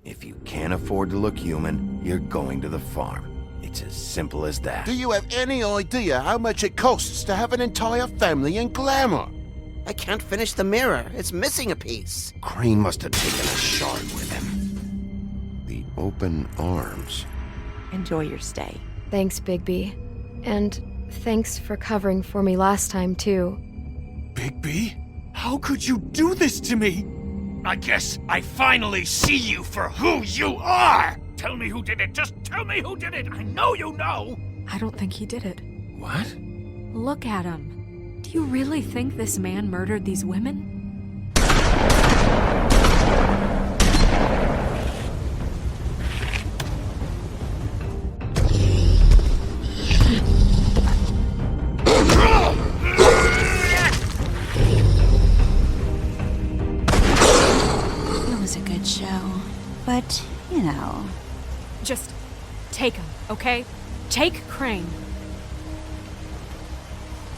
If you can't afford to look human, you're going to the farm. It's as simple as that. Do you have any idea how much it costs to have an entire family in glamour? I can't finish the mirror. It's missing a piece. Crane must have taken a shard with him. The open arms. Enjoy your stay. Thanks, Bigby. And thanks for covering for me last time, too. Bigby? How could you do this to me? I guess I finally see you for who you are! Tell me who did it! Just tell me who did it! I know you know! I don't think he did it. What? Look at him. Do you really think this man murdered these women? It was a good show. But, you know... Just take him, okay? Take Crane.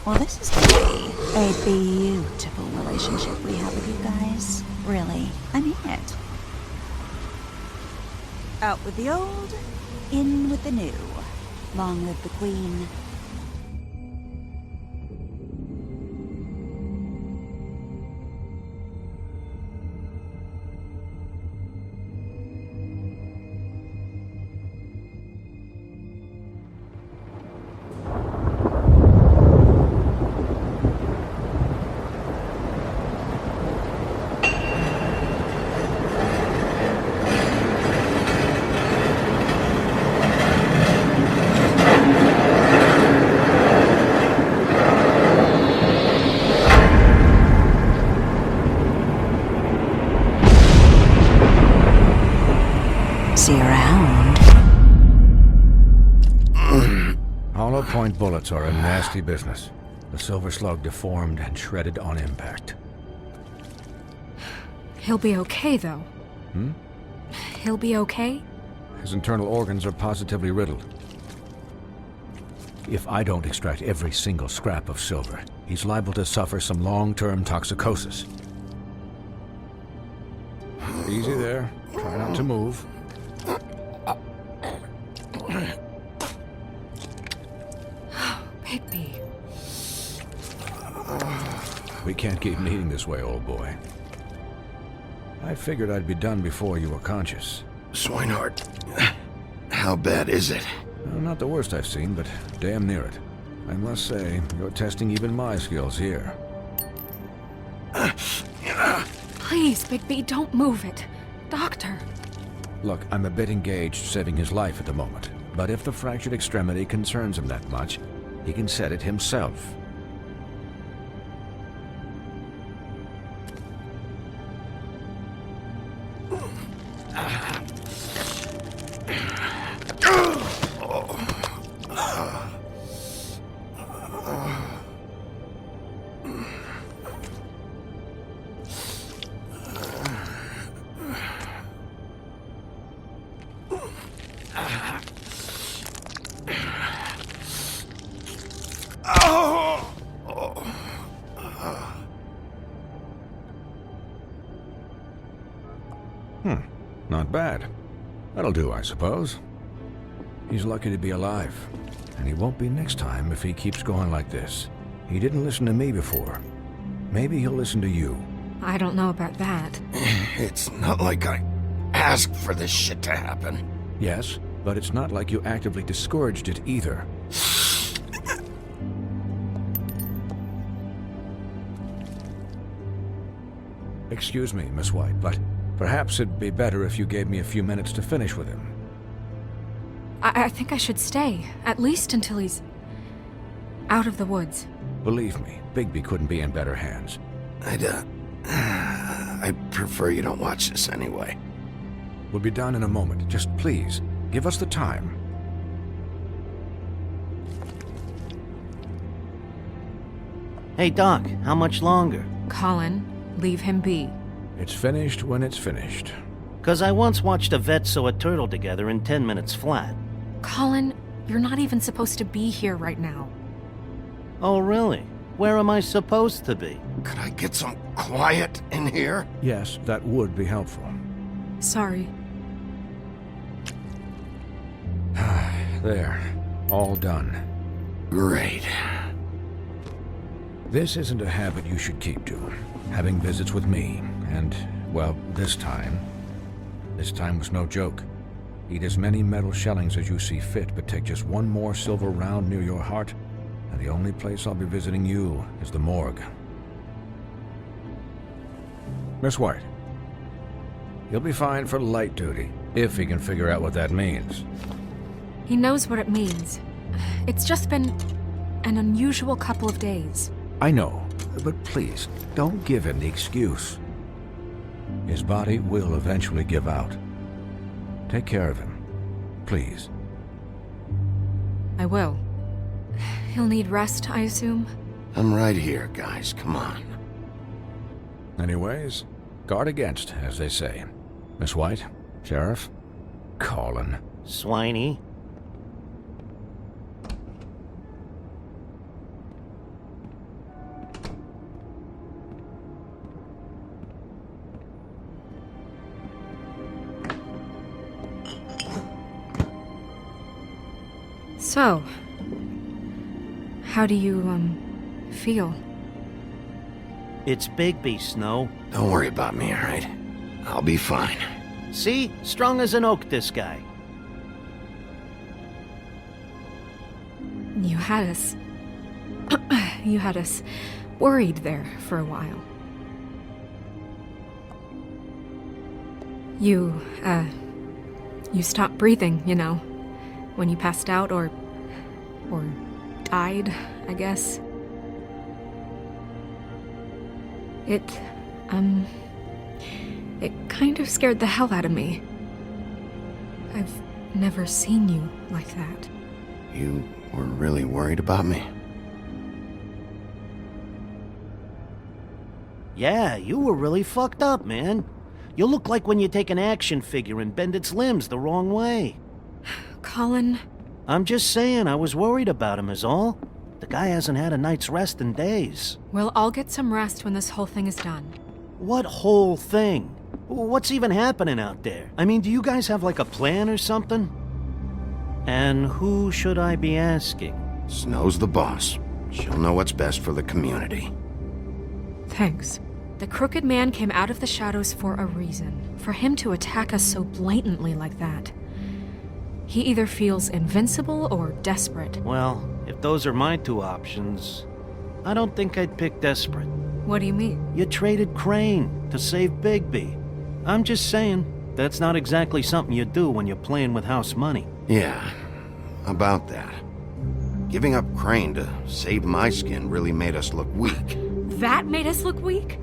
Well, this is gonna be a beautiful relationship we have with you guys. Really, I mean it. Out with the old, in with the new. Long live the Queen. See you around. Hollow point bullets are a nasty business. The silver slug deformed and shredded on impact. He'll be okay, though. He'll be okay? His internal organs are positively riddled. If I don't extract every single scrap of silver, he's liable to suffer some long-term toxicosis. Easy there. Try not to move. Bigby. We can't keep meeting this way, old boy. I figured I'd be done before you were conscious. Swinehart, how bad is it? Not the worst I've seen, but damn near it. I must say, you're testing even my skills here. Please, Bigby, don't move it. Doctor. Look, I'm a bit engaged saving his life at the moment, but if the fractured extremity concerns him that much, he can set it himself. Not bad. That'll do, I suppose. He's lucky to be alive, and he won't be next time if he keeps going like this. He didn't listen to me before. Maybe he'll listen to you. I don't know about that. It's not like I asked for this shit to happen. Yes, but it's not like you actively discouraged it either. Excuse me, Miss White, but perhaps it'd be better if you gave me a few minutes to finish with him. I think I should stay, at least until he's out of the woods. Believe me, Bigby couldn't be in better hands. I'd prefer you don't watch this anyway. We'll be done in a moment. Just please, give us the time. Hey, Doc, how much longer? Colin, leave him be. It's finished when it's finished. 'Cause I once watched a vet sew a turtle together in 10 minutes flat. Colin, you're not even supposed to be here right now. Oh, really? Where am I supposed to be? Could I get some quiet in here? Yes, that would be helpful. Sorry. There. All done. Great. This isn't a habit you should keep to. Having visits with me, and, well, this time was no joke. Eat as many metal shellings as you see fit, but take just one more silver round near your heart, and the only place I'll be visiting you is the morgue. Miss White, you'll be fine for light duty, if he can figure out what that means. He knows what it means. It's just been an unusual couple of days. I know, but please, don't give him the excuse. His body will eventually give out. Take care of him, please. I will. He'll need rest, I assume? I'm right here, guys. Come on. Anyways, guard against, as they say. Miss White, Sheriff, Colin. Swiney. So, how do you, feel? It's Bigby, Snow. Don't worry about me, all right? I'll be fine. See? Strong as an oak, this guy. You had us... you had us worried there for a while. You stopped breathing, you know, when you passed out or died, I guess. It kind of scared the hell out of me. I've never seen you like that. You were really worried about me? Yeah, you were really fucked up, man. You look like when you take an action figure and bend its limbs the wrong way. Colin... I'm just saying, I was worried about him is all. The guy hasn't had a night's rest in days. We'll all get some rest when this whole thing is done. What whole thing? What's even happening out there? I mean, do you guys have like a plan or something? And who should I be asking? Snow's the boss. She'll know what's best for the community. Thanks. The Crooked Man came out of the shadows for a reason. For him to attack us so blatantly like that. He either feels invincible or desperate. Well, if those are my two options, I don't think I'd pick desperate. What do you mean? You traded Crane to save Bigby. I'm just saying, that's not exactly something you do when you're playing with house money. Yeah, about that. Giving up Crane to save my skin really made us look weak. That made us look weak?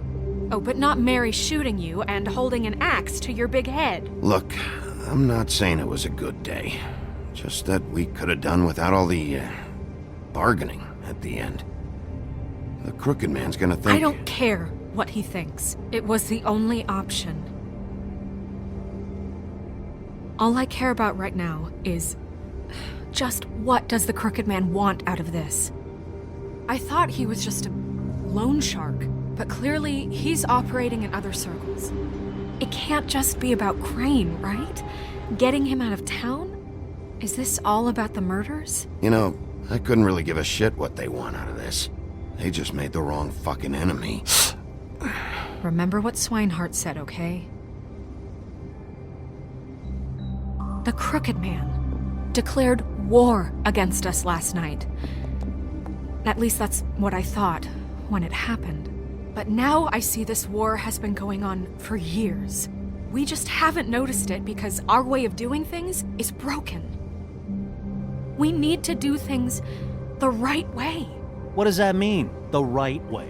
Oh, but not Mary shooting you and holding an axe to your big head. Look, I'm not saying it was a good day. Just that we could have done without all the, bargaining at the end. The Crooked Man's gonna think... I don't care what he thinks. It was the only option. All I care about right now is... just what does the Crooked Man want out of this? I thought he was just a loan shark, but clearly he's operating in other circles. It can't just be about Crane, right? Getting him out of town? Is this all about the murders? You know, I couldn't really give a shit what they want out of this. They just made the wrong fucking enemy. Remember what Swinehart said, okay? The Crooked Man declared war against us last night. At least that's what I thought when it happened. But now I see this war has been going on for years. We just haven't noticed it because our way of doing things is broken. We need to do things the right way. What does that mean, the right way?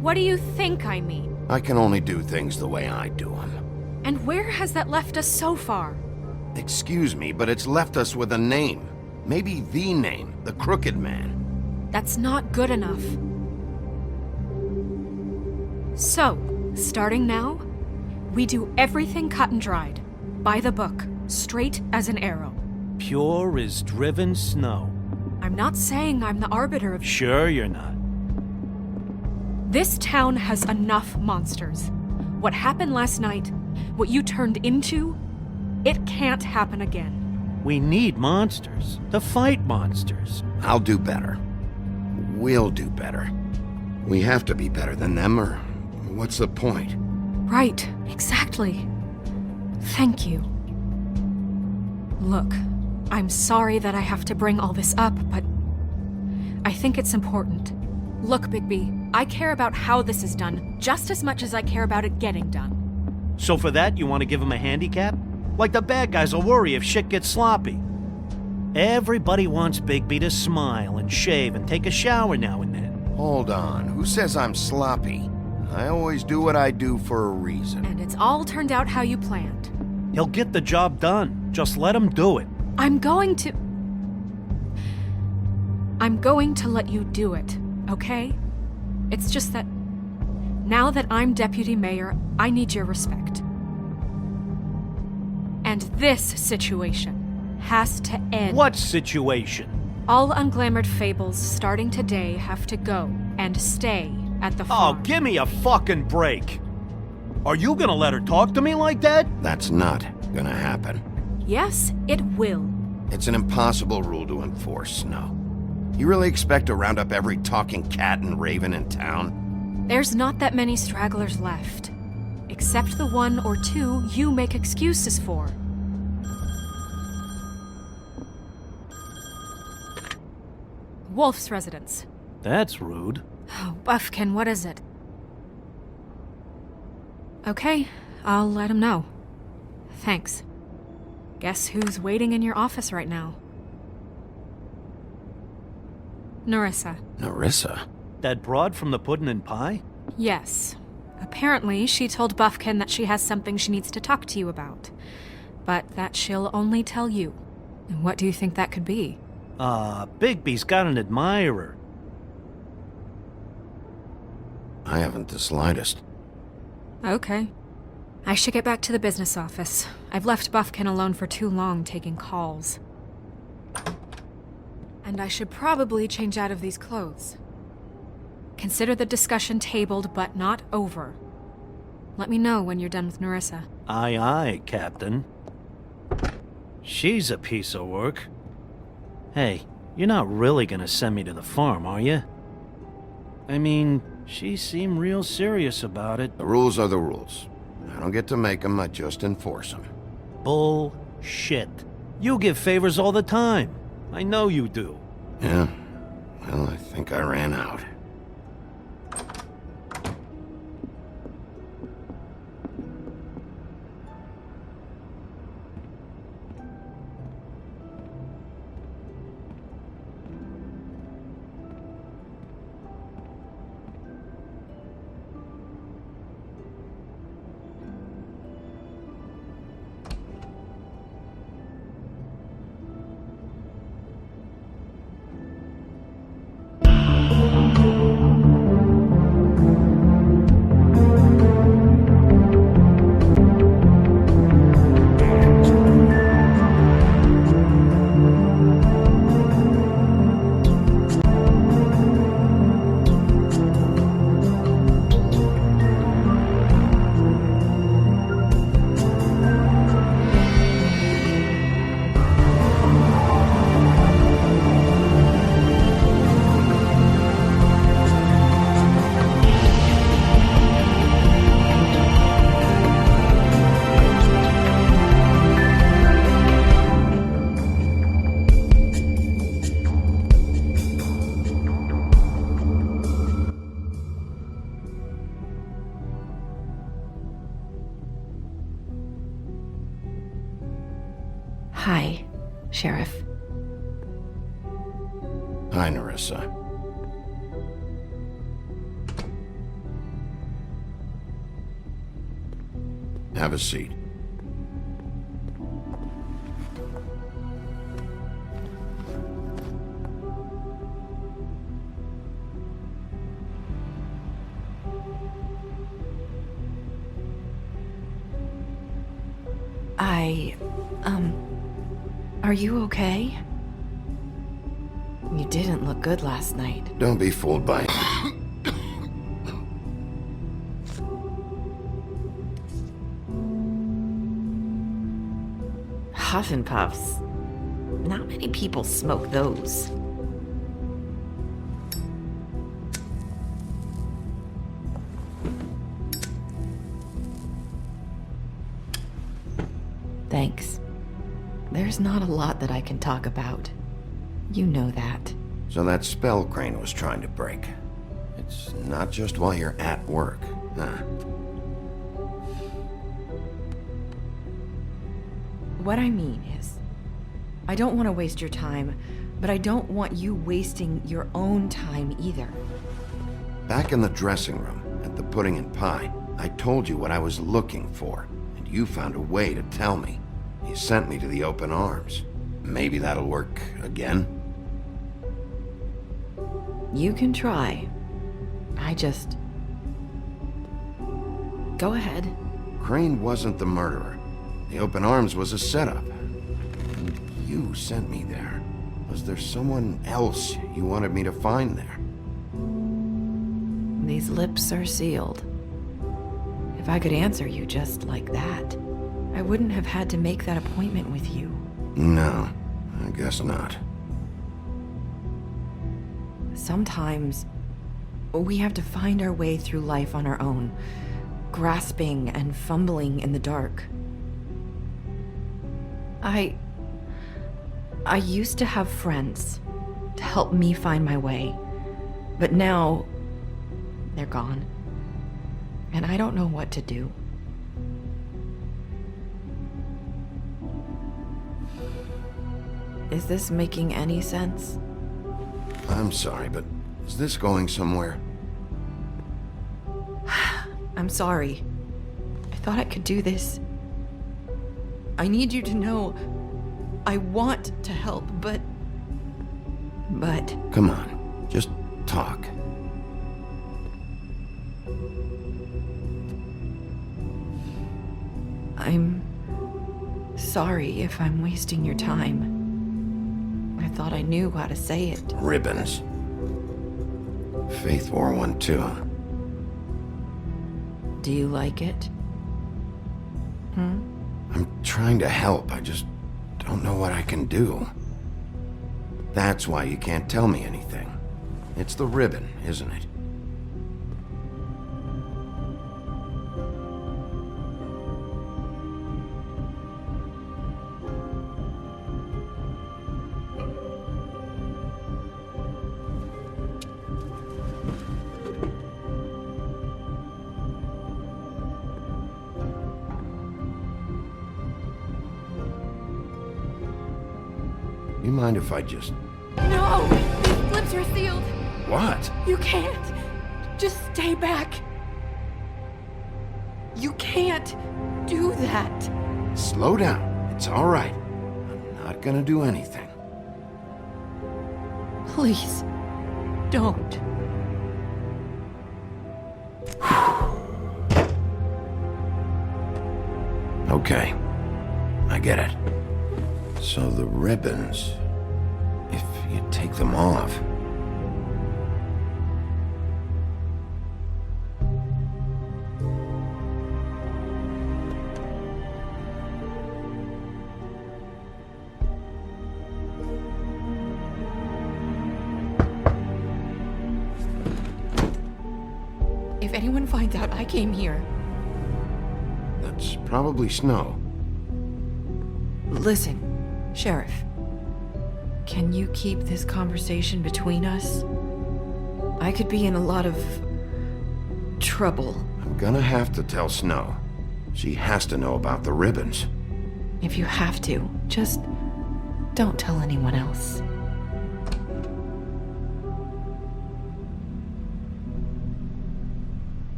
What do you think I mean? I can only do things the way I do them. And where has that left us so far? Excuse me, but it's left us with a name. Maybe the name, the Crooked Man. That's not good enough. So, starting now, we do everything cut and dried. By the book, straight as an arrow. Pure as driven snow. I'm not saying I'm the arbiter of... Sure you're not. This town has enough monsters. What happened last night, what you turned into, it can't happen again. We need monsters. To fight monsters. I'll do better. We'll do better. We have to be better than them, or what's the point? Right, exactly. Thank you. Look, I'm sorry that I have to bring all this up, but I think it's important. Look, Bigby, I care about how this is done just as much as I care about it getting done. So for that, you want to give him a handicap? Like the bad guys will worry if shit gets sloppy. Everybody wants Bigby to smile and shave and take a shower now and then. Hold on, who says I'm sloppy? I always do what I do for a reason. And it's all turned out how you planned. He'll get the job done. Just let him do it. I'm going to let you do it, okay? It's just that now that I'm deputy mayor, I need your respect. And this situation has to end. What situation? All unglamored fables starting today have to go and stay at the farm. Oh, give me a fucking break. Are you gonna let her talk to me like that? That's not gonna happen. Yes, it will. It's an impossible rule to enforce, Snow. You really expect to round up every talking cat and raven in town? There's not that many stragglers left. Except the one or two you make excuses for. Wolf's residence. That's rude. Oh, Buffkin, what is it? Okay, I'll let him know. Thanks. Guess who's waiting in your office right now? Nerissa. Nerissa? That broad from the puddin' and pie? Yes. Apparently, she told Buffkin that she has something she needs to talk to you about. But that she'll only tell you. And what do you think that could be? Bigby's got an admirer. I haven't the slightest. Okay. I should get back to the business office. I've left Buffkin alone for too long taking calls. And I should probably change out of these clothes. Consider the discussion tabled, but not over. Let me know when you're done with Nerissa. Aye, aye, Captain. She's a piece of work. Hey, you're not really gonna send me to the farm, are you? I mean, she seemed real serious about it. The rules are the rules. I don't get to make them, I just enforce them. Bullshit. You give favors all the time. I know you do. Yeah? Well, I think I ran out. Hi, Sheriff. Hi, Nerissa. Have a seat. Are you okay? You didn't look good last night. Don't be fooled by... Huff and puffs. Not many people smoke those. Thanks. There's not a lot that I can talk about. You know that. So that spell Crane was trying to break. It's not just while you're at work, huh? What I mean is, I don't want to waste your time, but I don't want you wasting your own time either. Back in the dressing room, at the pudding and pie, I told you what I was looking for, and you found a way to tell me. You sent me to the open arms. Maybe that'll work again? You can try. Go ahead. Crane wasn't the murderer. The open arms was a setup. And you sent me there. Was there someone else you wanted me to find there? These lips are sealed. If I could answer you just like that, I wouldn't have had to make that appointment with you. No, I guess not. Sometimes, we have to find our way through life on our own, grasping and fumbling in the dark. I used to have friends to help me find my way, but now they're gone, and I don't know what to do. Is this making any sense? I'm sorry, but is this going somewhere? I'm sorry. I thought I could do this. I need you to know I want to help, but... Come on, just talk. I'm sorry if I'm wasting your time. I thought I knew how to say it. Ribbons. Faith wore one too. Do you like it? I'm trying to help, I just don't know what I can do. That's why you can't tell me anything. It's the ribbon, isn't it? You mind if I just... No! These lips are sealed! What? You can't! Just stay back! You can't do that! Slow down. It's all right. I'm not gonna do anything. Please, don't. Okay. I get it. So the ribbons... if you take them off... If anyone finds out I came here... That's probably Snow. Listen, Sheriff. Can you keep this conversation between us? I could be in a lot of... trouble. I'm gonna have to tell Snow. She has to know about the ribbons. If you have to, just don't tell anyone else.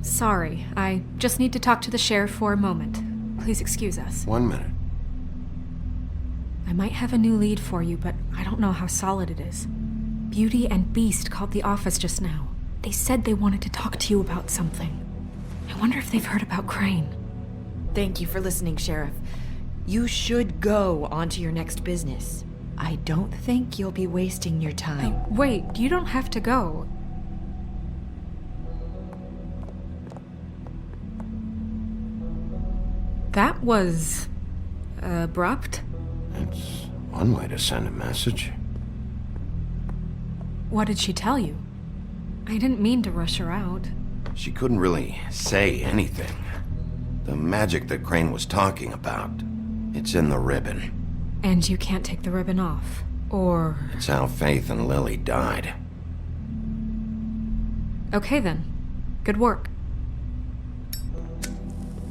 Sorry, I just need to talk to the sheriff for a moment. Please excuse us. 1 minute. I might have a new lead for you, but I don't know how solid it is. Beauty and Beast called the office just now. They said they wanted to talk to you about something. I wonder if they've heard about Crane. Thank you for listening, Sheriff. You should go on to your next business. I don't think you'll be wasting your time. Wait, you don't have to go. That was... Abrupt? It's one way to send a message. What did she tell you? I didn't mean to rush her out. She couldn't really say anything. The magic that Crane was talking about, it's in the ribbon. And you can't take the ribbon off, or... It's how Faith and Lily died. Okay then. Good work.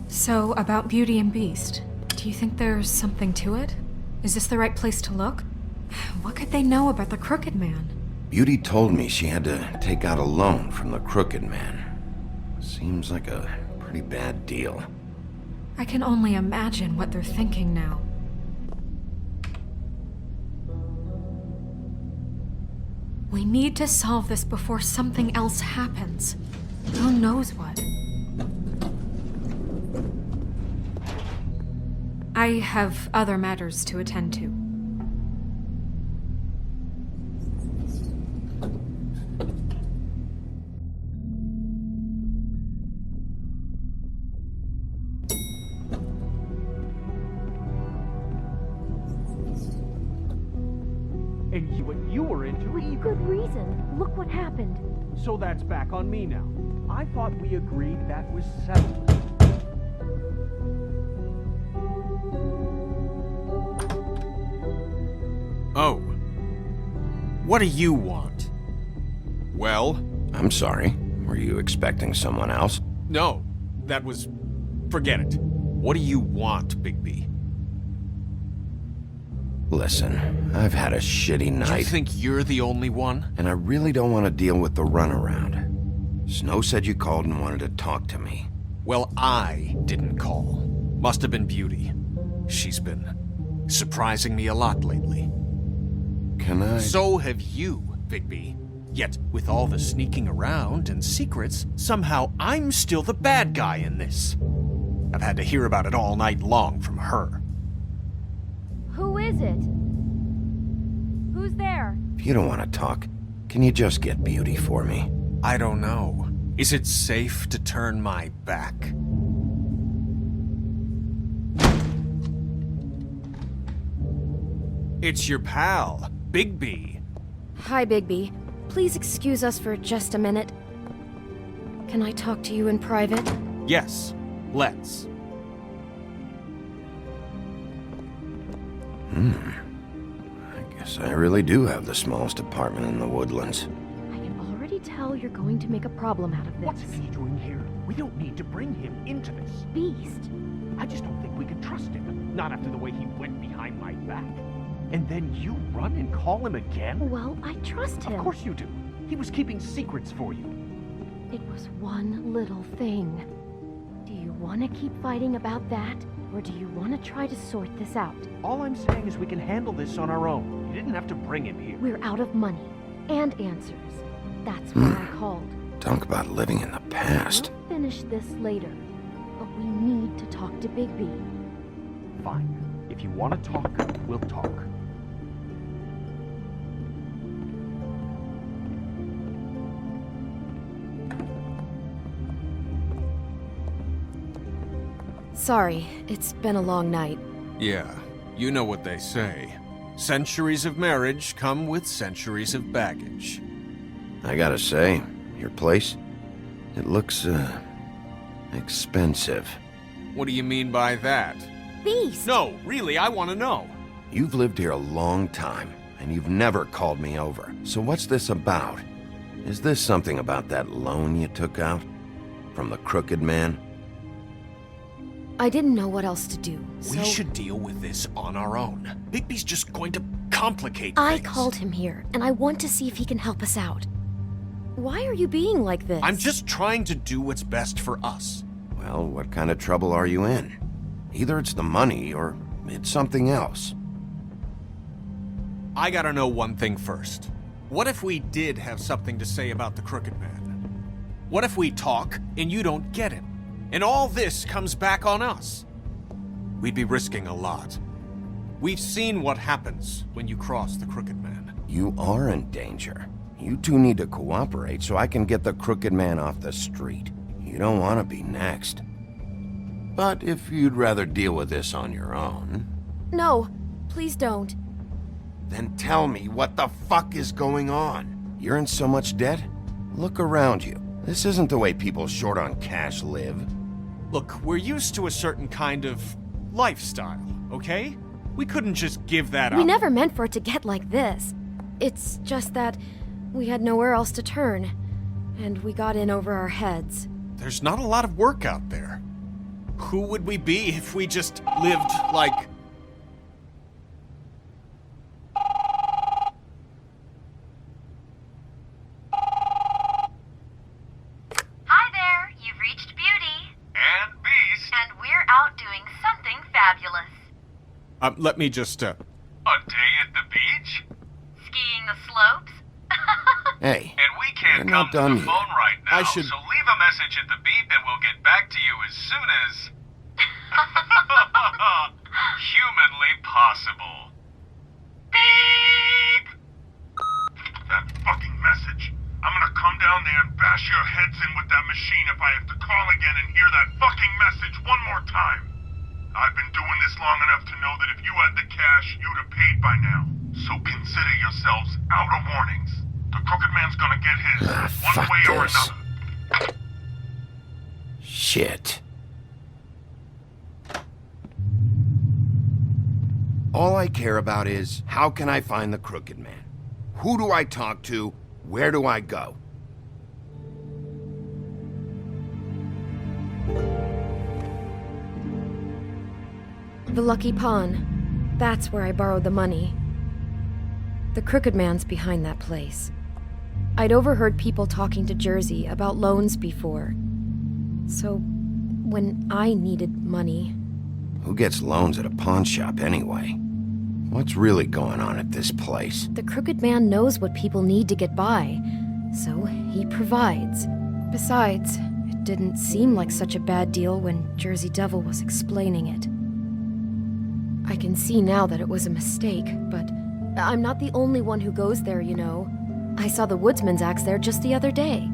So, about Beauty and Beast, do you think there's something to it? Is this the right place to look? What could they know about the Crooked Man? Beauty told me she had to take out a loan from the Crooked Man. Seems like a pretty bad deal. I can only imagine what they're thinking now. We need to solve this before something else happens. Who knows what? I have other matters to attend to. And what you were into With either. good reason. Look what happened. So that's back on me now. I thought we agreed that was settled. Oh. What do you want? Well? I'm sorry. Were you expecting someone else? No. That was... Forget it. What do you want, Bigby? Listen, I've had a shitty night. You think you're the only one? And I really don't want to deal with the runaround. Snow said you called and wanted to talk to me. Well, I didn't call. Must have been Beauty. She's been surprising me a lot lately. Can I... So have you, Bigby. Yet, with all the sneaking around and secrets, somehow I'm still the bad guy in this. I've had to hear about it all night long from her. Who is it? Who's there? If you don't want to talk, can you just get Beauty for me? I don't know. Is it safe to turn my back? It's your pal, Bigby. Hi, Bigby. Please excuse us for just a minute. Can I talk to you in private? Yes, let's. I guess I really do have the smallest apartment in the Woodlands. I can already tell you're going to make a problem out of this. What's he doing here? We don't need to bring him into this. Beast. I just don't think we can trust him. Not after the way he went behind my back. And then you run and call him again? Well, I trust him. Of course you do. He was keeping secrets for you. It was one little thing. Do you want to keep fighting about that? Or do you want to try to sort this out? All I'm saying is we can handle this on our own. You didn't have to bring him here. We're out of money. And answers. That's why I called. Talk about living in the past. We'll finish this later. But we need to talk to Bigby. Fine. If you want to talk, we'll talk. Sorry, it's been a long night. Yeah, you know what they say. Centuries of marriage come with centuries of baggage. I gotta say, your place, it looks, expensive. What do you mean by that? Beast! No, really, I want to know. You've lived here a long time, and you've never called me over. So what's this about? Is this something about that loan you took out? From the Crooked Man? I didn't know what else to do, so... We should deal with this on our own. Bigby's just going to complicate I things. called him here, and I want to see if he can help us out. Why are you being like this? I'm just trying to do what's best for us. Well, what kind of trouble are you in? Either it's the money, or it's something else. I gotta know one thing first. What if we did have something to say about the Crooked Man? What if we talk, and you don't get him? And all this comes back on us. We'd be risking a lot. We've seen what happens when you cross the Crooked Man. You are in danger. You two need to cooperate so I can get the Crooked Man off the street. You don't want to be next. But if you'd rather deal with this on your own, No, please don't. Then tell me what the fuck is going on. You're in so much debt? Look around you. This isn't the way people short on cash live. Look, we're used to a certain kind of lifestyle, okay? We couldn't just give that up. We never meant for it to get like this. It's just that we had nowhere else to turn, and we got in over our heads. There's not a lot of work out there. Who would we be if we just lived like... Hi there, you've reached Beauty. And Beast. And we're out doing something fabulous. Let me just, A day at the beach? Skiing the slopes? Hey, And we can't you're not come to done the yet. phone right now, I should- so leave a message at the beep and we'll get back to you as soon as... humanly possible. Beep! That fucking message. I'm gonna come down there and bash your heads in with that machine if I have to call again and hear that fucking message one more time. I've been doing this long enough to know that if you had the cash, you'd have paid by now. So consider yourselves out of warnings. The Crooked Man's gonna get his, one fuck way or this. another. Shit. All I care about is, how can I find the Crooked Man? Who do I talk to? Where do I go? The Lucky Pawn. That's where I borrowed the money. The Crooked Man's behind that place. I'd overheard people talking to Jersey about loans before. So, when I needed money... Who gets loans at a pawn shop anyway? What's really going on at this place? The Crooked Man knows what people need to get by, so he provides. Besides, it didn't seem like such a bad deal when Jersey Devil was explaining it. I can see now that it was a mistake, but I'm not the only one who goes there, you know. I saw the Woodsman's axe there just the other day.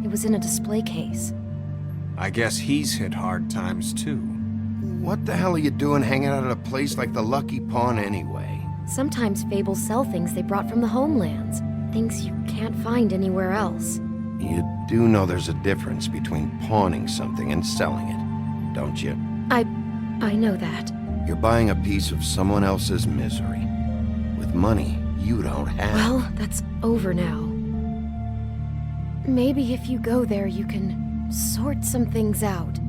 It was in a display case. I guess he's hit hard times too. What the hell are you doing hanging out at a place like the Lucky Pawn anyway? Sometimes fables sell things they brought from the homelands. Things you can't find anywhere else. You do know there's a difference between pawning something and selling it, don't you? I know that. You're buying a piece of someone else's misery. With money you don't have. Well, that's over now. Maybe if you go there, you can sort some things out.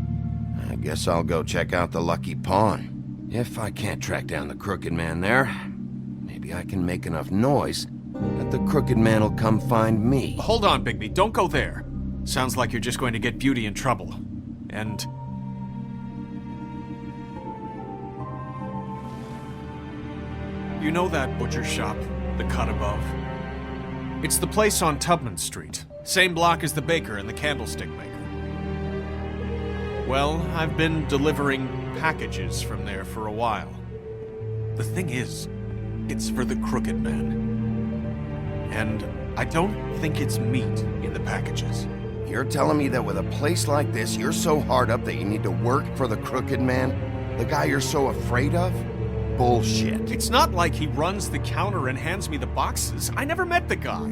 I guess I'll go check out the Lucky Pawn. If I can't track down the Crooked Man there, maybe I can make enough noise that the Crooked Man will come find me. Hold on, Bigby, don't go there. Sounds like you're just going to get Beauty in trouble. And... you know that butcher shop, the cut above? It's the place on Tubman Street. Same block as the baker and the candlestick maker. Well, I've been delivering packages from there for a while. The thing is, it's for the Crooked Man. And I don't think it's meat in the packages. You're telling me that with a place like this, you're so hard up that you need to work for the Crooked Man? The guy you're so afraid of? Bullshit. It's not like he runs the counter and hands me the boxes. I never met the guy.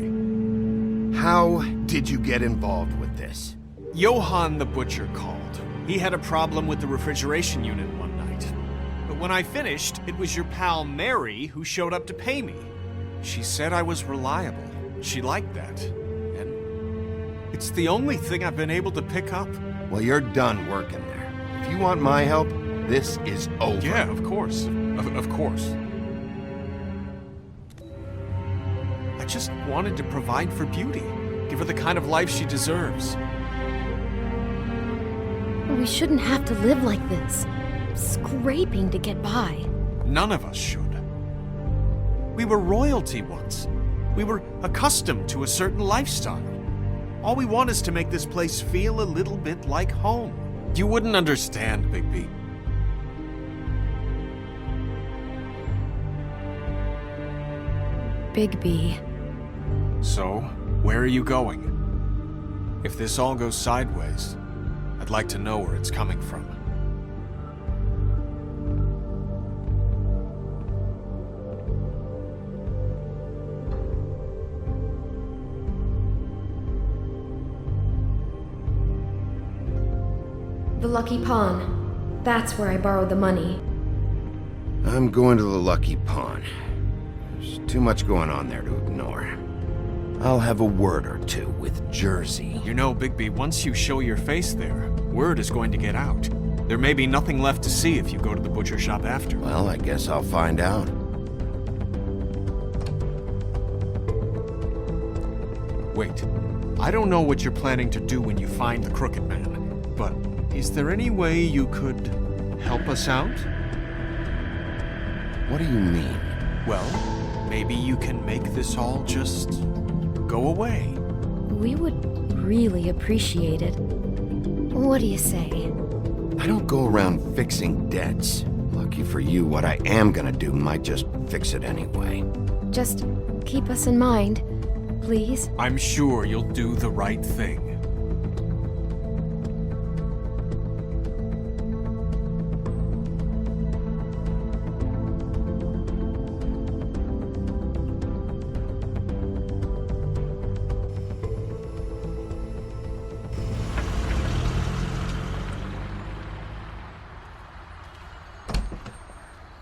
How did you get involved with this? Johann the butcher called. He had a problem with the refrigeration unit one night. But when I finished, it was your pal Mary who showed up to pay me. She said I was reliable. She liked that. And it's the only thing I've been able to pick up. Well, you're done working there. If you want my help, this is over. Yeah, of course. Of course. I just wanted to provide for Beauty. Give her the kind of life she deserves. We shouldn't have to live like this, scraping to get by. None of us should. We were royalty once. We were accustomed to a certain lifestyle. All we want is to make this place feel a little bit like home. You wouldn't understand, Bigby. Bigby. So, where are you going? If this all goes sideways, I'd like to know where it's coming from. The Lucky Pawn. That's where I borrowed the money. I'm going to the Lucky Pawn. There's too much going on there to ignore. I'll have a word or two with Jersey. You know, Bigby, once you show your face there, word is going to get out. There may be nothing left to see if you go to the butcher shop after. Well, I guess I'll find out. Wait, I don't know what you're planning to do when you find the Crooked Man, but is there any way you could help us out? What do you mean? Well, maybe you can make this all just go away. We would really appreciate it. What do you say? I don't go around fixing debts. Lucky for you, what I am gonna do might just fix it anyway. Just keep us in mind, please. I'm sure you'll do the right thing.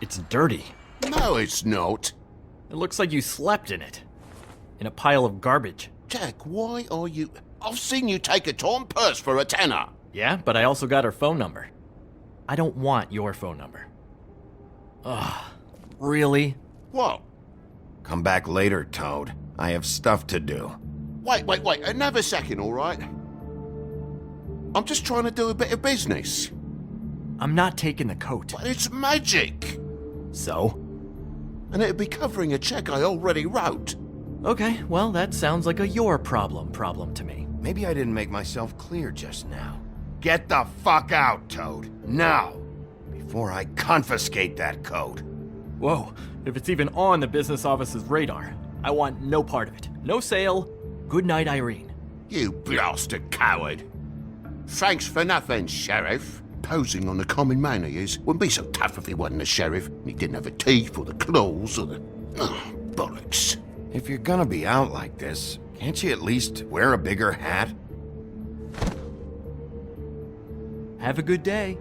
It's dirty. No, it's not. It looks like you slept in it. In a pile of garbage. Jack, why are you... I've seen you take a torn purse for a tenner. Yeah, but I also got her phone number. I don't want your phone number. Ugh, really? What? Come back later, Toad. I have stuff to do. Wait, another second, all right? I'm just trying to do a bit of business. I'm not taking the coat. But it's magic. So? And it'd be covering a check I already wrote. Okay, well, that sounds like a your problem to me. Maybe I didn't make myself clear just now. Get the fuck out, Toad. Now! Before I confiscate that code. Whoa, if it's even on the business office's radar, I want no part of it. No sale. Good night, Irene. You blasted coward. Thanks for nothing, Sheriff. Posing on the common man he is wouldn't be so tough if he wasn't a sheriff and he didn't have the teeth or the claws or the... Oh, bollocks. If you're gonna be out like this, can't you at least wear a bigger hat? Have a good day.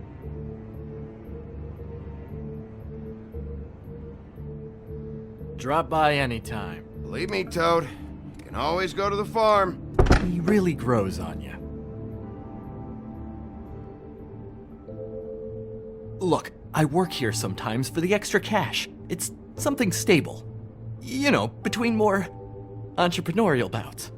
Drop by anytime. Believe me, Toad. You can always go to the farm. He really grows on you. Look, I work here sometimes for the extra cash. It's something stable. You know, between more entrepreneurial bouts.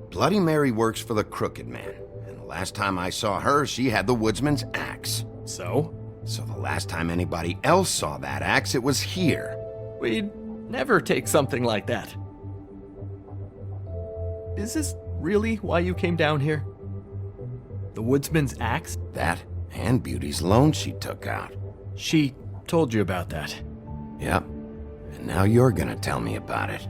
Bloody Mary works for the Crooked Man. And the last time I saw her, she had the woodsman's axe. So? So the last time anybody else saw that axe, it was here. We'd never take something like that. Is this really why you came down here? The woodsman's axe? That and Beauty's loan she took out. She told you about that. Yep. And now you're gonna tell me about it.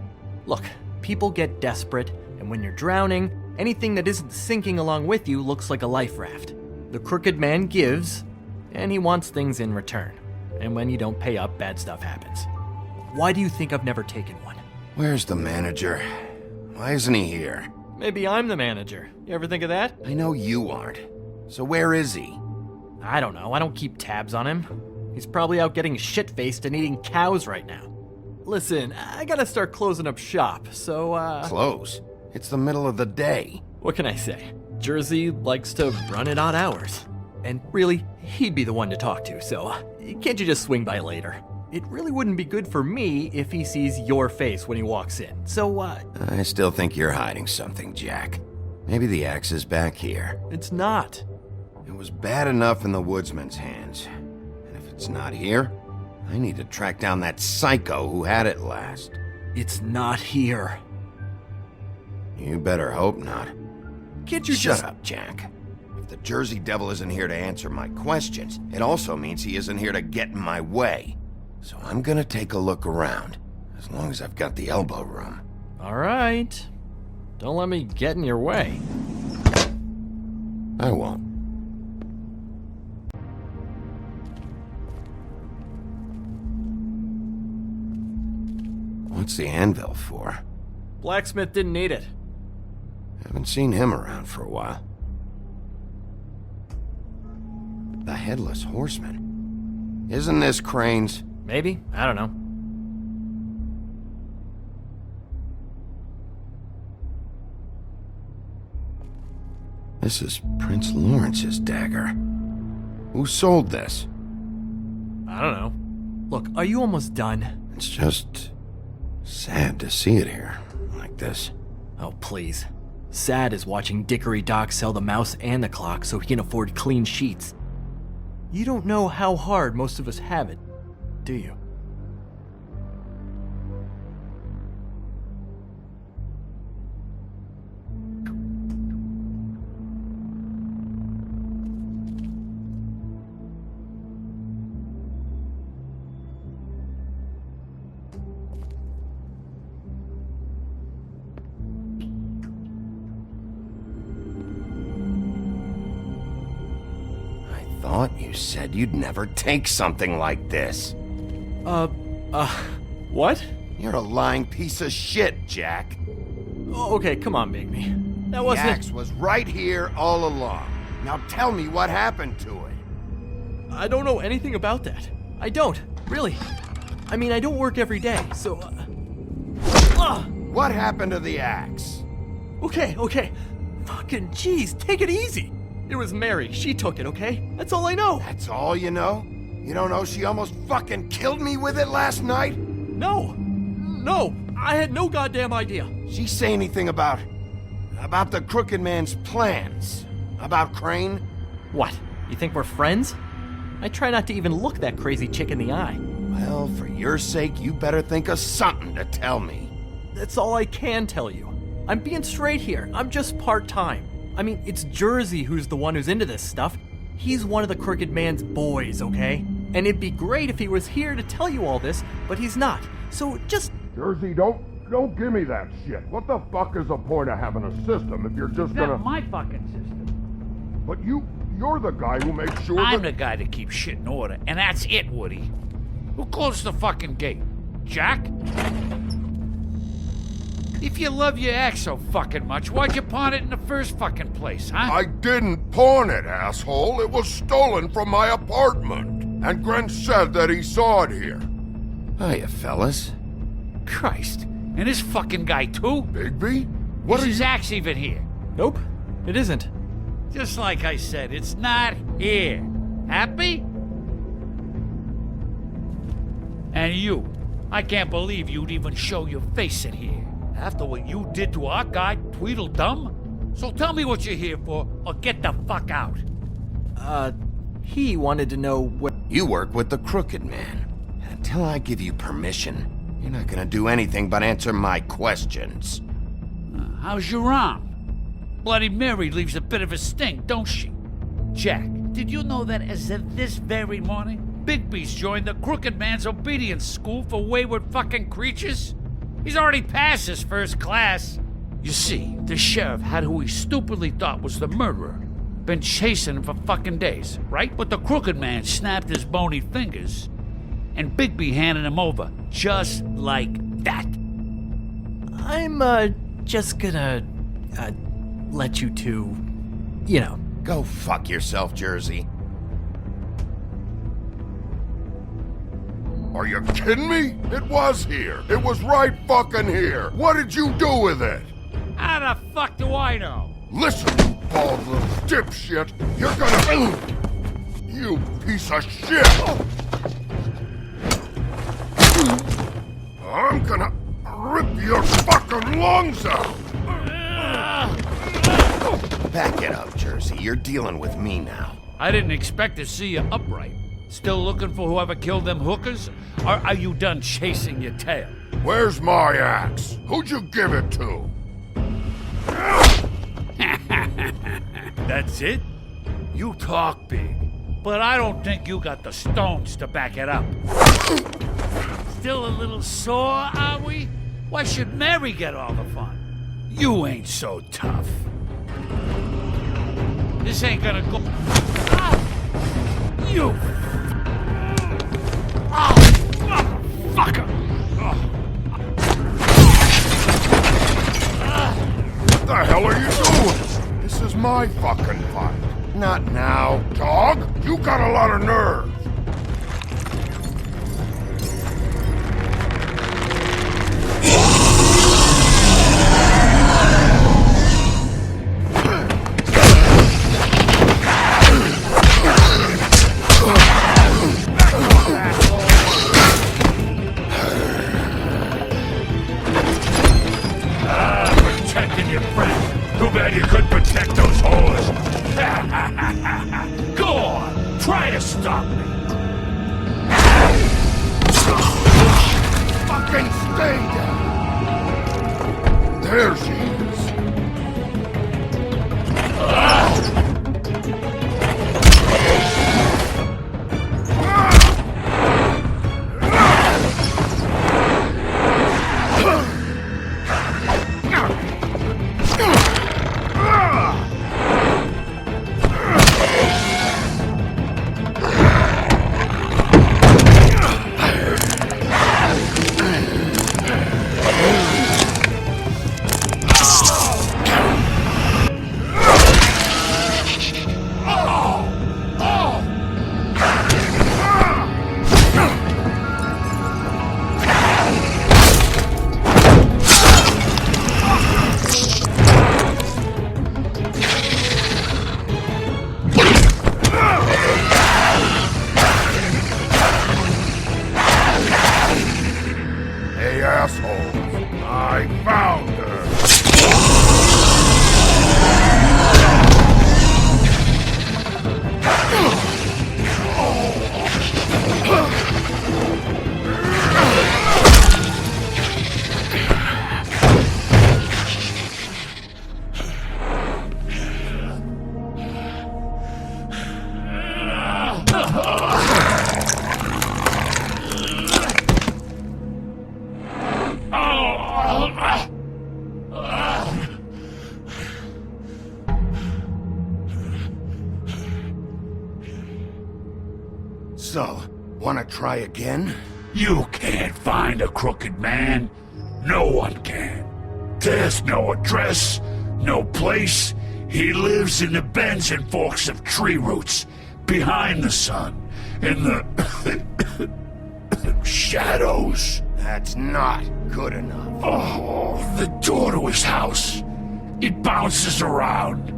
Look, people get desperate, and when you're drowning, anything that isn't sinking along with you looks like a life raft. The Crooked Man gives, and he wants things in return. And when you don't pay up, bad stuff happens. Why do you think I've never taken one? Where's the manager? Why isn't he here? Maybe I'm the manager. You ever think of that? I know you aren't. So where is he? I don't know. I don't keep tabs on him. He's probably out getting shit-faced and eating cows right now. Listen, I gotta start closing up shop, so, Close? It's the middle of the day. What can I say? Jersey likes to run at odd hours. And really, he'd be the one to talk to, so can't you just swing by later? It really wouldn't be good for me if he sees your face when he walks in, so, I still think you're hiding something, Jack. Maybe the axe is back here. It's not. It was bad enough in the woodsman's hands. And if it's not here, I need to track down that psycho who had it last. It's not here. You better hope not. Can't you Shut up, Jack. If the Jersey Devil isn't here to answer my questions, it also means he isn't here to get in my way. So I'm gonna take a look around, as long as I've got the elbow room. All right. Don't let me get in your way. I won't. What's the anvil for? Blacksmith didn't need it. Haven't seen him around for a while. the Headless Horseman. Isn't this Crane's? Maybe? I don't know. This is Prince Lawrence's dagger. Who sold this? I don't know. Look, are you almost done? It's just sad to see it here, like this. Oh, please. Sad is watching Dickory Doc sell the mouse and the clock so he can afford clean sheets. You don't know how hard most of us have it, do you? Thought you said you'd never take something like this. What? You're a lying piece of shit, Jack. Oh, okay, come on, Bigby. That wasn't... The axe was right here all along. Now tell me what happened to it. I don't know anything about that. I don't, really. I mean, I don't work every day, so... What happened to the axe? Okay. Fucking jeez, take it easy. It was Mary. She took it, okay? That's all I know. That's all you know? You don't know she almost fucking killed me with it last night? No, I had no goddamn idea. She say anything about the Crooked Man's plans? About Crane? What? You think we're friends? I try not to even look that crazy chick in the eye. Well, for your sake, you better think of something to tell me. That's all I can tell you. I'm being straight here. I'm just part-time. I mean, it's Jersey who's the one who's into this stuff. He's one of the Crooked Man's boys, okay? And it'd be great if he was here to tell you all this, but he's not. So just... Jersey, don't give me that shit. What the fuck is the point of having a system if you're just gonna... That's my fucking system. But you're the guy who makes sure I'm the guy that keeps shit in order, and that's it, Woody. Who closed the fucking gate? Jack? If you love your ex so fucking much, why'd you pawn it in the first fucking place, huh? I didn't pawn it, asshole. It was stolen from my apartment. And Grant said that he saw it here. Hiya, fellas. Christ. And this fucking guy, too? Bigby? What is his axe even here? Nope, it isn't. Just like I said, it's not here. Happy? And you. I can't believe you'd even show your face in here. After what you did to our guy, Tweedledum? So tell me what you're here for, or get the fuck out. He wanted to know what... You work with the Crooked Man. Until I give you permission, you're not gonna do anything but answer my questions. How's your arm? Bloody Mary leaves a bit of a stink, don't she? Jack, did you know that as of this very morning, Bigby's joined the Crooked Man's obedience school for wayward fucking creatures? He's already passed his first class. You see, the sheriff had who he stupidly thought was the murderer. Been chasing him for fucking days, right? But the Crooked Man snapped his bony fingers, and Bigby handed him over, just like that. I'm, just gonna, let you two, you know. Go fuck yourself, Jersey. Are you kidding me? It was here. It was right fucking here. What did you do with it? How the fuck do I know? Listen, you bald little dipshit. You're gonna... You piece of shit. I'm gonna rip your fucking lungs out. Back it up, Jersey. You're dealing with me now. I didn't expect to see you upright. Still looking for whoever killed them hookers? Or are you done chasing your tail? Where's my axe? Who'd you give it to? That's it? You talk big, but I don't think you got the stones to back it up. Still a little sore, are we? Why should Mary get all the fun? You ain't so tough. This ain't gonna go... Ah! You... Oh, motherfucker! What the hell are you doing? This is my fucking fight. Not now. Dog, you got a lot of nerve. Protecting your friend. Too bad you couldn't protect those whores. Go on, try to stop me. Fucking stay down. There she is. Hey, asshole. I found her. So, wanna try again? You can't find a crooked man. No one can. There's no address, no place. He lives in the bends and forks of tree roots, behind the sun, in the shadows. That's not good enough. Oh, the door to his house. It bounces around.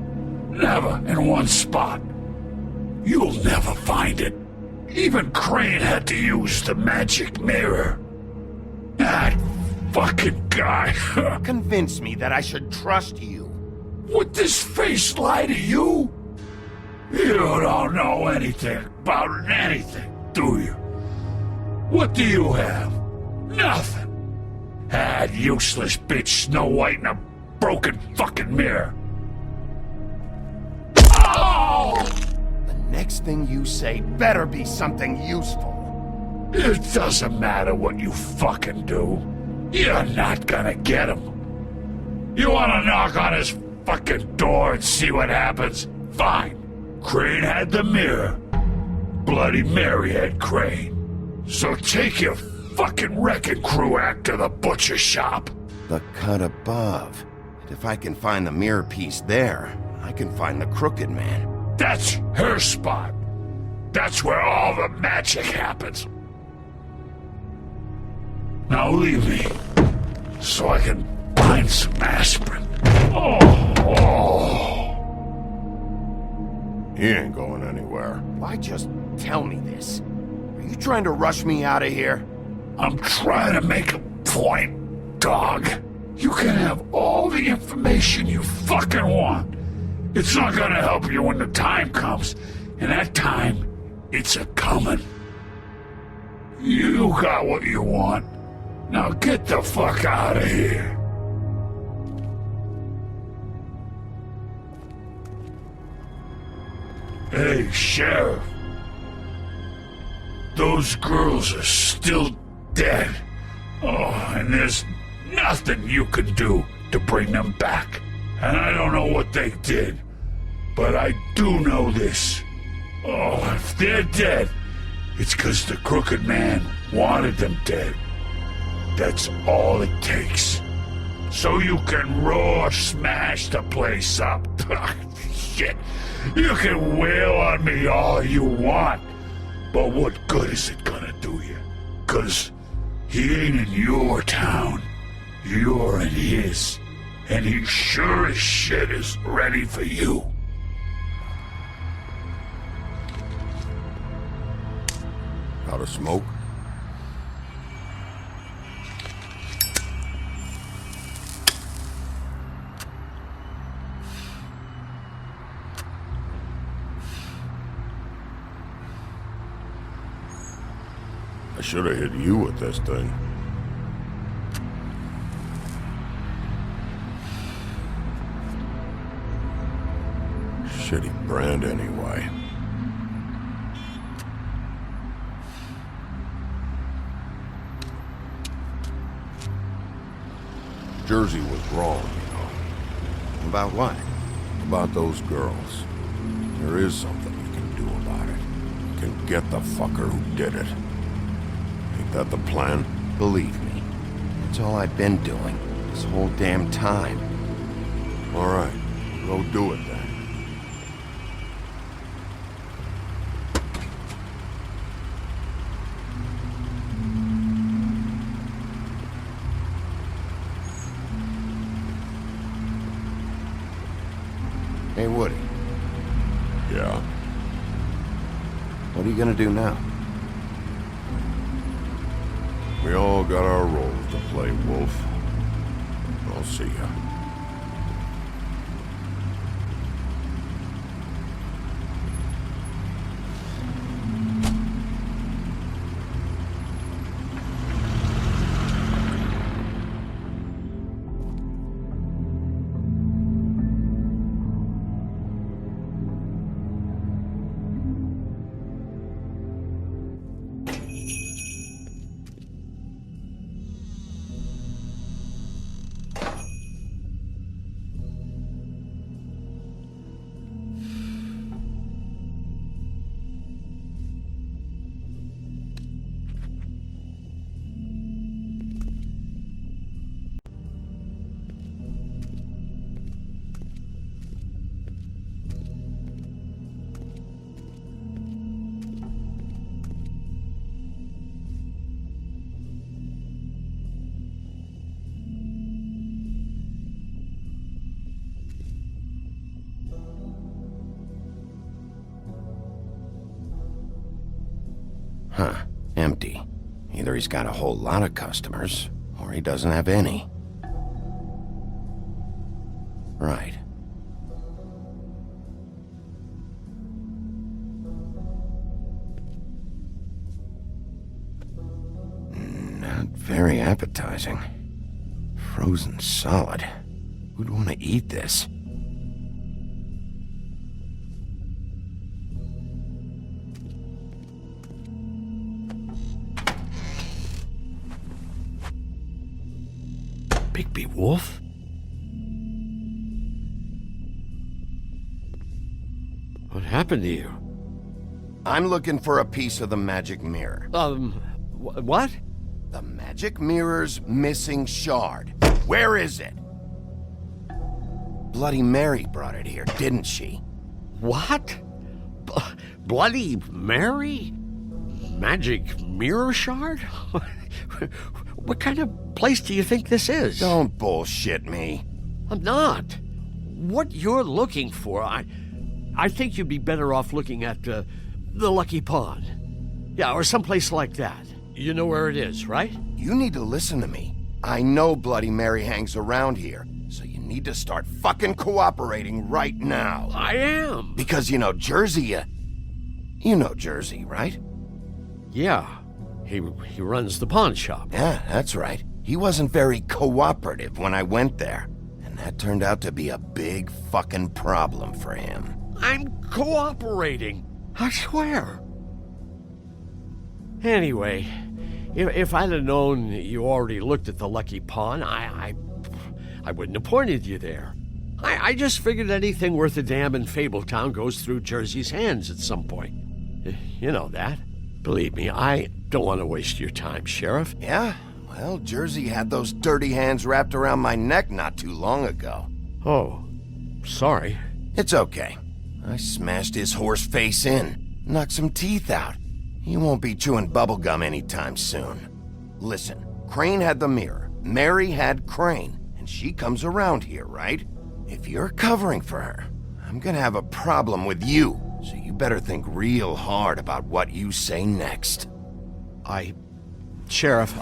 Never in one spot. You'll never find it. Even Crane had to use the magic mirror. That fucking guy. Convince me that I should trust you. Would this face lie to you? You don't know anything about anything, do you? What do you have? Nothing. That useless bitch Snow White in a broken fucking mirror. Oh! The next thing you say better be something useful. It doesn't matter what you fucking do. You're not gonna get him. You wanna knock on his fucking door and see what happens? Fine. Crane had the mirror. Bloody Mary had Crane. So take your fucking wrecking crew act to the butcher shop. The cut above. And if I can find the mirror piece there, I can find the crooked man. That's her spot. That's where all the magic happens. Now leave me, so I can find some aspirin. He ain't going anywhere. Why just tell me this? Are you trying to rush me out of here? I'm trying to make a point, dog. You can have all the information you fucking want. It's not gonna help you when the time comes, and that time, it's a-comin'. You got what you want. Now get the fuck out of here. Hey, Sheriff. Those girls are still dead. Oh, and there's nothing you can do to bring them back. And I don't know what they did, but I do know this. Oh, if they're dead, it's 'cause the Crooked Man wanted them dead. That's all it takes. so you can raw smash the place up. Shit, you can wail on me all you want, but what good is it gonna do you? 'Cause he ain't in your town, you're in his, and he sure as shit is ready for you. Out of smoke? I should have hit you with this thing. Shitty brand anyway. Jersey was wrong, you know. About what? About those girls. There is something you can do about it. You can get the fucker who did it. Ain't that the plan? Believe me, it's all I've been doing this whole damn time. All right, go do it then. Hey, Woody. Yeah? What are you gonna do now? We all got our roles to play, Wolf. I'll see ya. Huh. Empty. Either he's got a whole lot of customers, or he doesn't have any. Right. Not very appetizing. Frozen solid. Who'd want to eat this? Bigby Wolf? What happened to you? I'm looking for a piece of the magic mirror. What? The magic mirror's missing shard. Where is it? Bloody Mary brought it here, didn't she? What? Bloody Mary? Magic mirror shard? What kind of place do you think this is? Don't bullshit me. I'm not. What you're looking for, I think you'd be better off looking at the Lucky Pond. Yeah, or someplace like that. You know where it is, right? You need to listen to me. I know Bloody Mary hangs around here, so you need to start fucking cooperating right now. I am. Because you know Jersey, you know Jersey, right? Yeah. He runs the pawn shop. Yeah, that's right. He wasn't very cooperative when I went there. And that turned out to be a big fucking problem for him. I'm cooperating. I swear. Anyway, if I'd have known you already looked at the Lucky Pawn, I wouldn't have pointed you there. I just figured anything worth a damn in Fabletown goes through Jersey's hands at some point. You know that. Believe me, I don't want to waste your time, Sheriff. Yeah? Well, Jersey had those dirty hands wrapped around my neck not too long ago. Oh, sorry. It's okay. I smashed his horse face in, knocked some teeth out. He won't be chewing bubblegum anytime soon. Listen, Crane had the mirror, Mary had Crane, and she comes around here, right? If you're covering for her, I'm gonna have a problem with you, so you better think real hard about what you say next. Sheriff,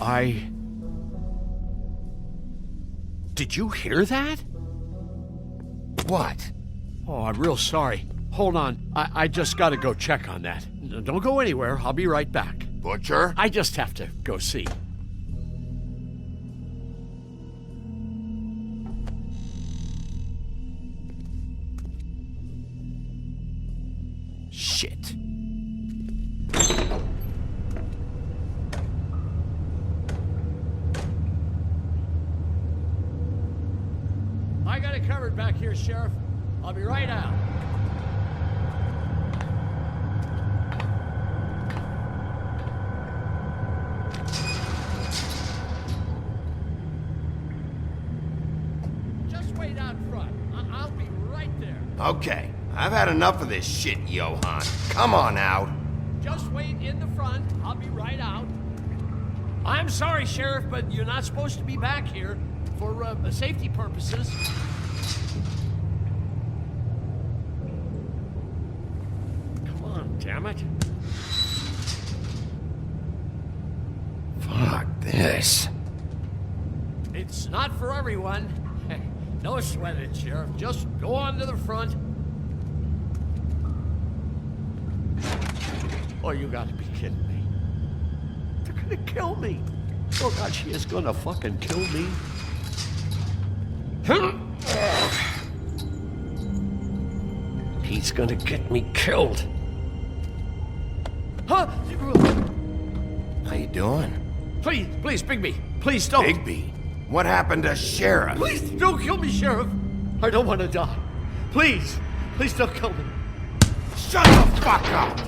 Did you hear that? What? Oh, I'm real sorry. Hold on. I just gotta go check on that. Don't go anywhere. I'll be right back. Butcher? I just have to go see. Shit. I got it covered back here, Sheriff. I'll be right out. Just wait out front. I'll be right there. Okay, I've had enough of this shit, Johann. Come on out. Just wait in the front. I'll be right out. I'm sorry, Sheriff, but you're not supposed to be back here for safety purposes. Come on, damn it. Fuck this. It's not for everyone. No sweat it, Sheriff. Just go on to the front. Oh, you gotta be kidding me. They're gonna kill me. Oh, God, she is gonna fucking kill me. He's gonna get me killed. Huh? How you doing? Please, Bigby. Please don't. Bigby? What happened to Sheriff? Please don't kill me, Sheriff. I don't want to die. Please don't kill me. Shut the fuck up!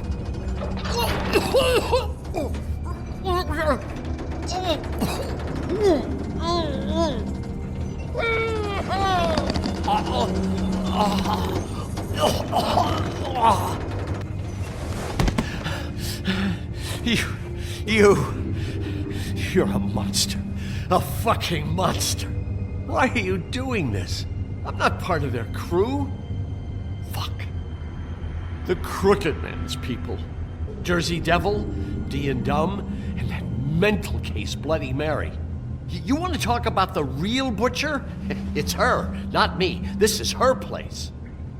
You're a monster. A fucking monster. Why are you doing this? I'm not part of their crew. Fuck. The Crooked Man's people. Jersey Devil, D and Dumb, and that mental case Bloody Mary. You want to talk about the real butcher? It's her, not me. This is her place.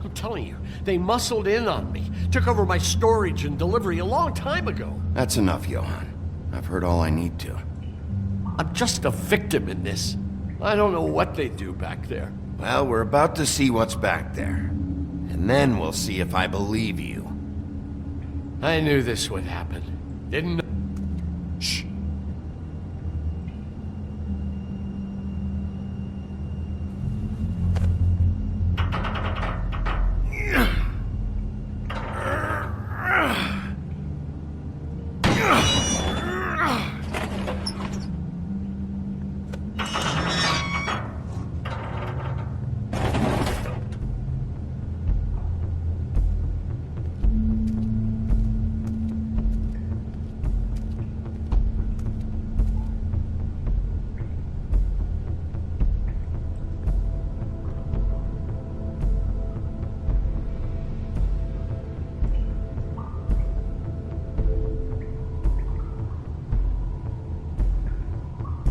I'm telling you, they muscled in on me, took over my storage and delivery a long time ago. That's enough, Johann. I've heard all I need to. I'm just a victim in this. I don't know what they do back there. Well, we're about to see what's back there. And then we'll see if I believe you. I knew this would happen. Didn't... Shh.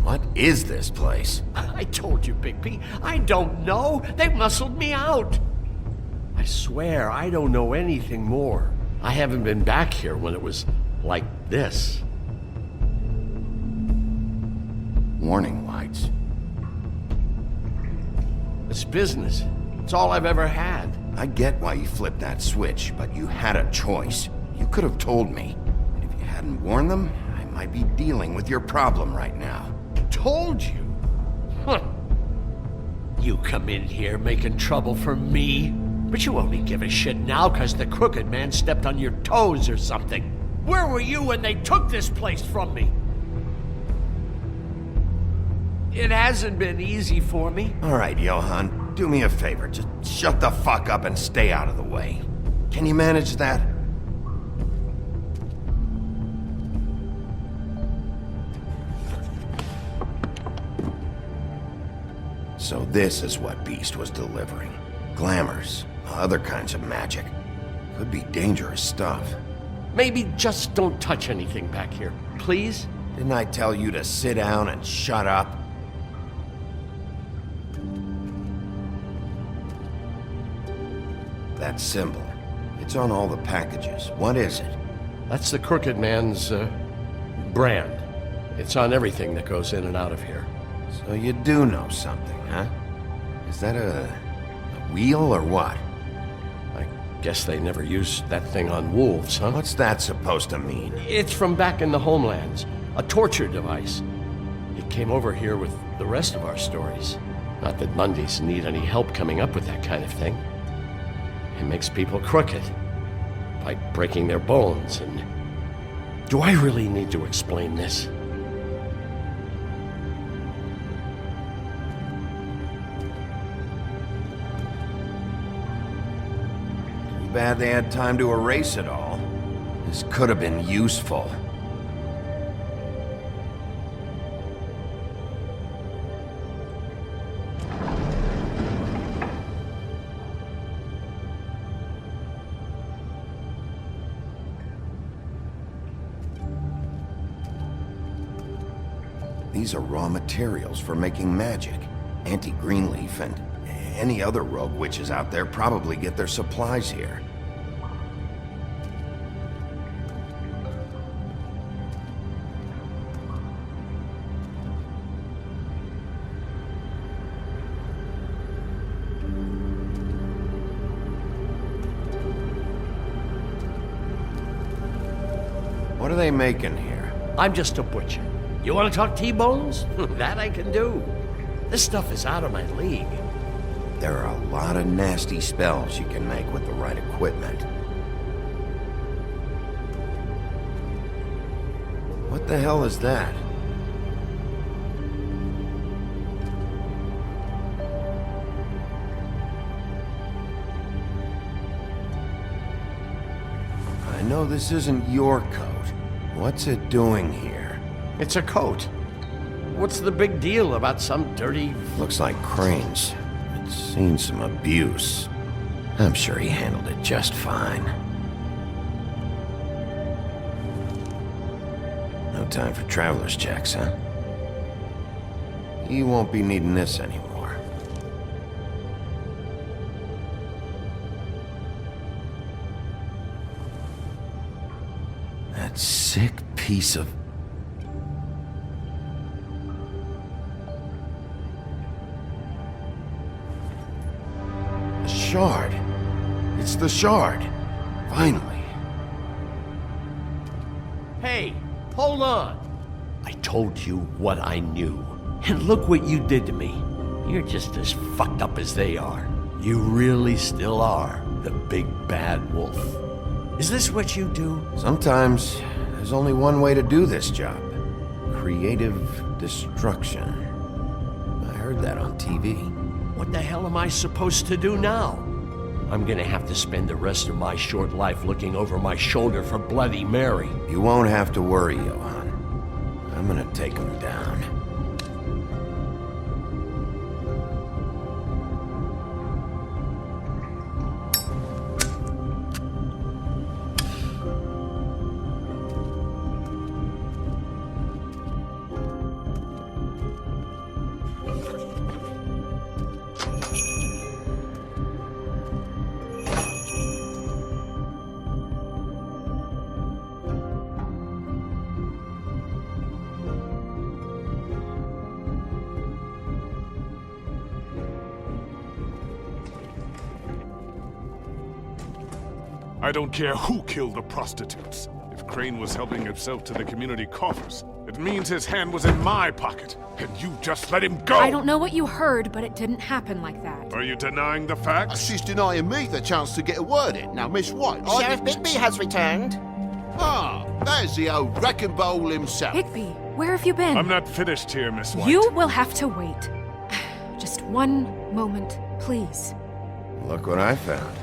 What is this place? I told you, Bigby. I don't know. They muscled me out. I swear, I don't know anything more. I haven't been back here when it was like this. Warning lights. It's business. It's all I've ever had. I get why you flipped that switch, but you had a choice. You could have told me. And if you hadn't warned them, I might be dealing with your problem right now. Told you? Huh. You come in here making trouble for me, but you only give a shit now because the Crooked Man stepped on your toes or something. Where were you when they took this place from me? It hasn't been easy for me. All right, Johann, do me a favor. Just shut the fuck up and stay out of the way. Can you manage that? So this is what Beast was delivering. Glamours, other kinds of magic. Could be dangerous stuff. Maybe just don't touch anything back here, please? Didn't I tell you to sit down and shut up? That symbol. It's on all the packages. What is it? That's the Crooked Man's, brand. It's on everything that goes in and out of here. So you do know something, huh? Is that a wheel or what? I guess they never used that thing on wolves, huh? What's that supposed to mean? It's from back in the homelands. A torture device. It came over here with the rest of our stories. Not that Mundies need any help coming up with that kind of thing. It makes people crooked. By breaking their bones and... Do I really need to explain this? Too bad they had time to erase it all. This could have been useful. These are raw materials for making magic. Auntie Greenleaf and any other rogue witches out there probably get their supplies here. What are they making here? I'm just a butcher. You want to talk T-bones? That I can do. This stuff is out of my league. There are a lot of nasty spells you can make with the right equipment. What the hell is that? I know this isn't your coat. What's it doing here? It's a coat. What's the big deal about some dirty... Looks like Crane's. It's seen some abuse. I'm sure he handled it just fine. No time for traveler's checks, huh? You won't be needing this anymore. That sick piece of... Shard. It's the shard. Finally. Hey, hold on. I told you what I knew. And look what you did to me. You're just as fucked up as they are. You really still are the big bad wolf. Is this what you do? Sometimes there's only one way to do this job. Creative destruction. I heard that on TV. What the hell am I supposed to do now? I'm gonna have to spend the rest of my short life looking over my shoulder for Bloody Mary. You won't have to worry, Johann. I'm gonna take him down. I don't care who killed the prostitutes. If Crane was helping himself to the community coffers, it means his hand was in my pocket, and you just let him go! I don't know what you heard, but it didn't happen like that. Are you denying the facts? She's denying me the chance to get a word in. Now, Miss White, Sheriff Bigby has returned. Ah, there's the old wrecking bowl himself. Bigby, Where have you been? I'm not finished here, Miss White. You will have to wait. Just one moment, please. Look what I found.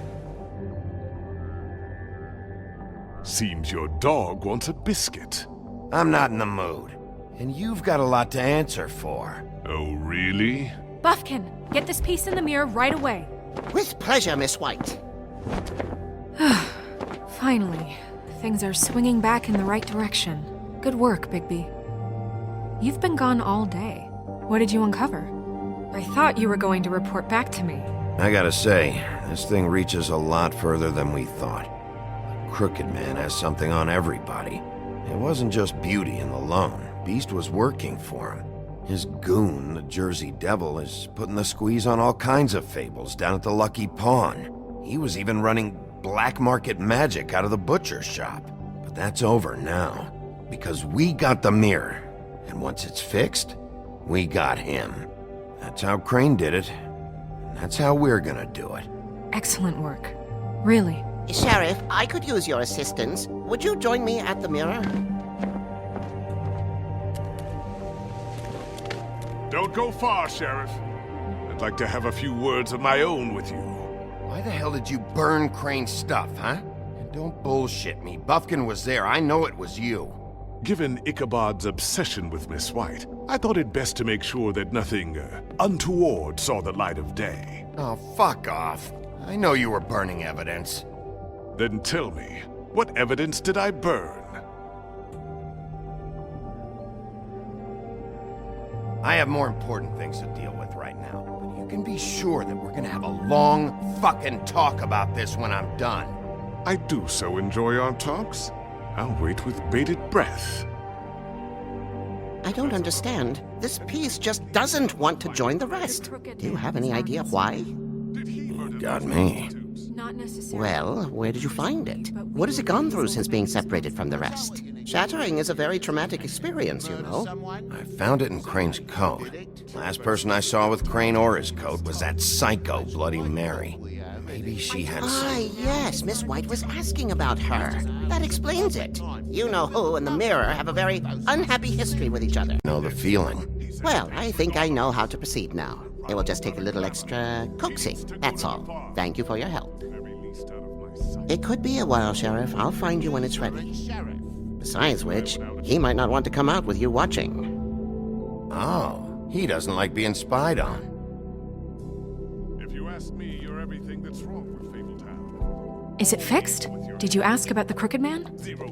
Seems your dog wants a biscuit. I'm not in the mood. And you've got a lot to answer for. Oh, really? Buffkin, get this piece in the mirror right away. With pleasure, Miss White. Finally, things are swinging back in the right direction. Good work, Bigby. You've been gone all day. What did you uncover? I thought you were going to report back to me. I gotta say, this thing reaches a lot further than we thought. The Crooked Man has something on everybody. It wasn't just Beauty and the Lone. Beast was working for him. His goon, the Jersey Devil, is putting the squeeze on all kinds of fables down at the Lucky Pawn. He was even running black market magic out of the butcher shop. But that's over now, because we got the mirror. And once it's fixed, we got him. That's how Crane did it. And that's how we're gonna do it. Excellent work. Really. Sheriff, I could use your assistance. Would you join me at the mirror? Don't go far, Sheriff. I'd like to have a few words of my own with you. Why the hell did you burn Crane's stuff, huh? And don't bullshit me. Buffkin was there. I know it was you. Given Ichabod's obsession with Miss White, I thought it best to make sure that nothing untoward saw the light of day. Oh, fuck off. I know you were burning evidence. Then tell me, what evidence did I burn? I have more important things to deal with right now, but you can be sure that we're gonna have a long fucking talk about this when I'm done. I do so enjoy our talks. I'll wait with bated breath. I don't understand. This piece just doesn't want to join the rest. Do you have any idea why? You got me. Not necessarily. Well, where did you find it? What has it gone through since being separated from the rest? Shattering is a very traumatic experience, you know. I found it in Crane's coat. Last person I saw with Crane or his coat was that psycho Bloody Mary. Maybe she had some... Yes, Miss White was asking about her. That explains it. You know who and the mirror have a very unhappy history with each other. Know the feeling. Well, I think I know how to proceed now. It will just take a little extra coaxing, that's all. Thank you for your help. It could be a while, Sheriff. I'll find you when it's ready. Besides which, he might not want to come out with you watching. Oh, he doesn't like being spied on. If you ask me, you're everything that's wrong with Fabletown. Is it fixed? Did you ask about the Crooked Man?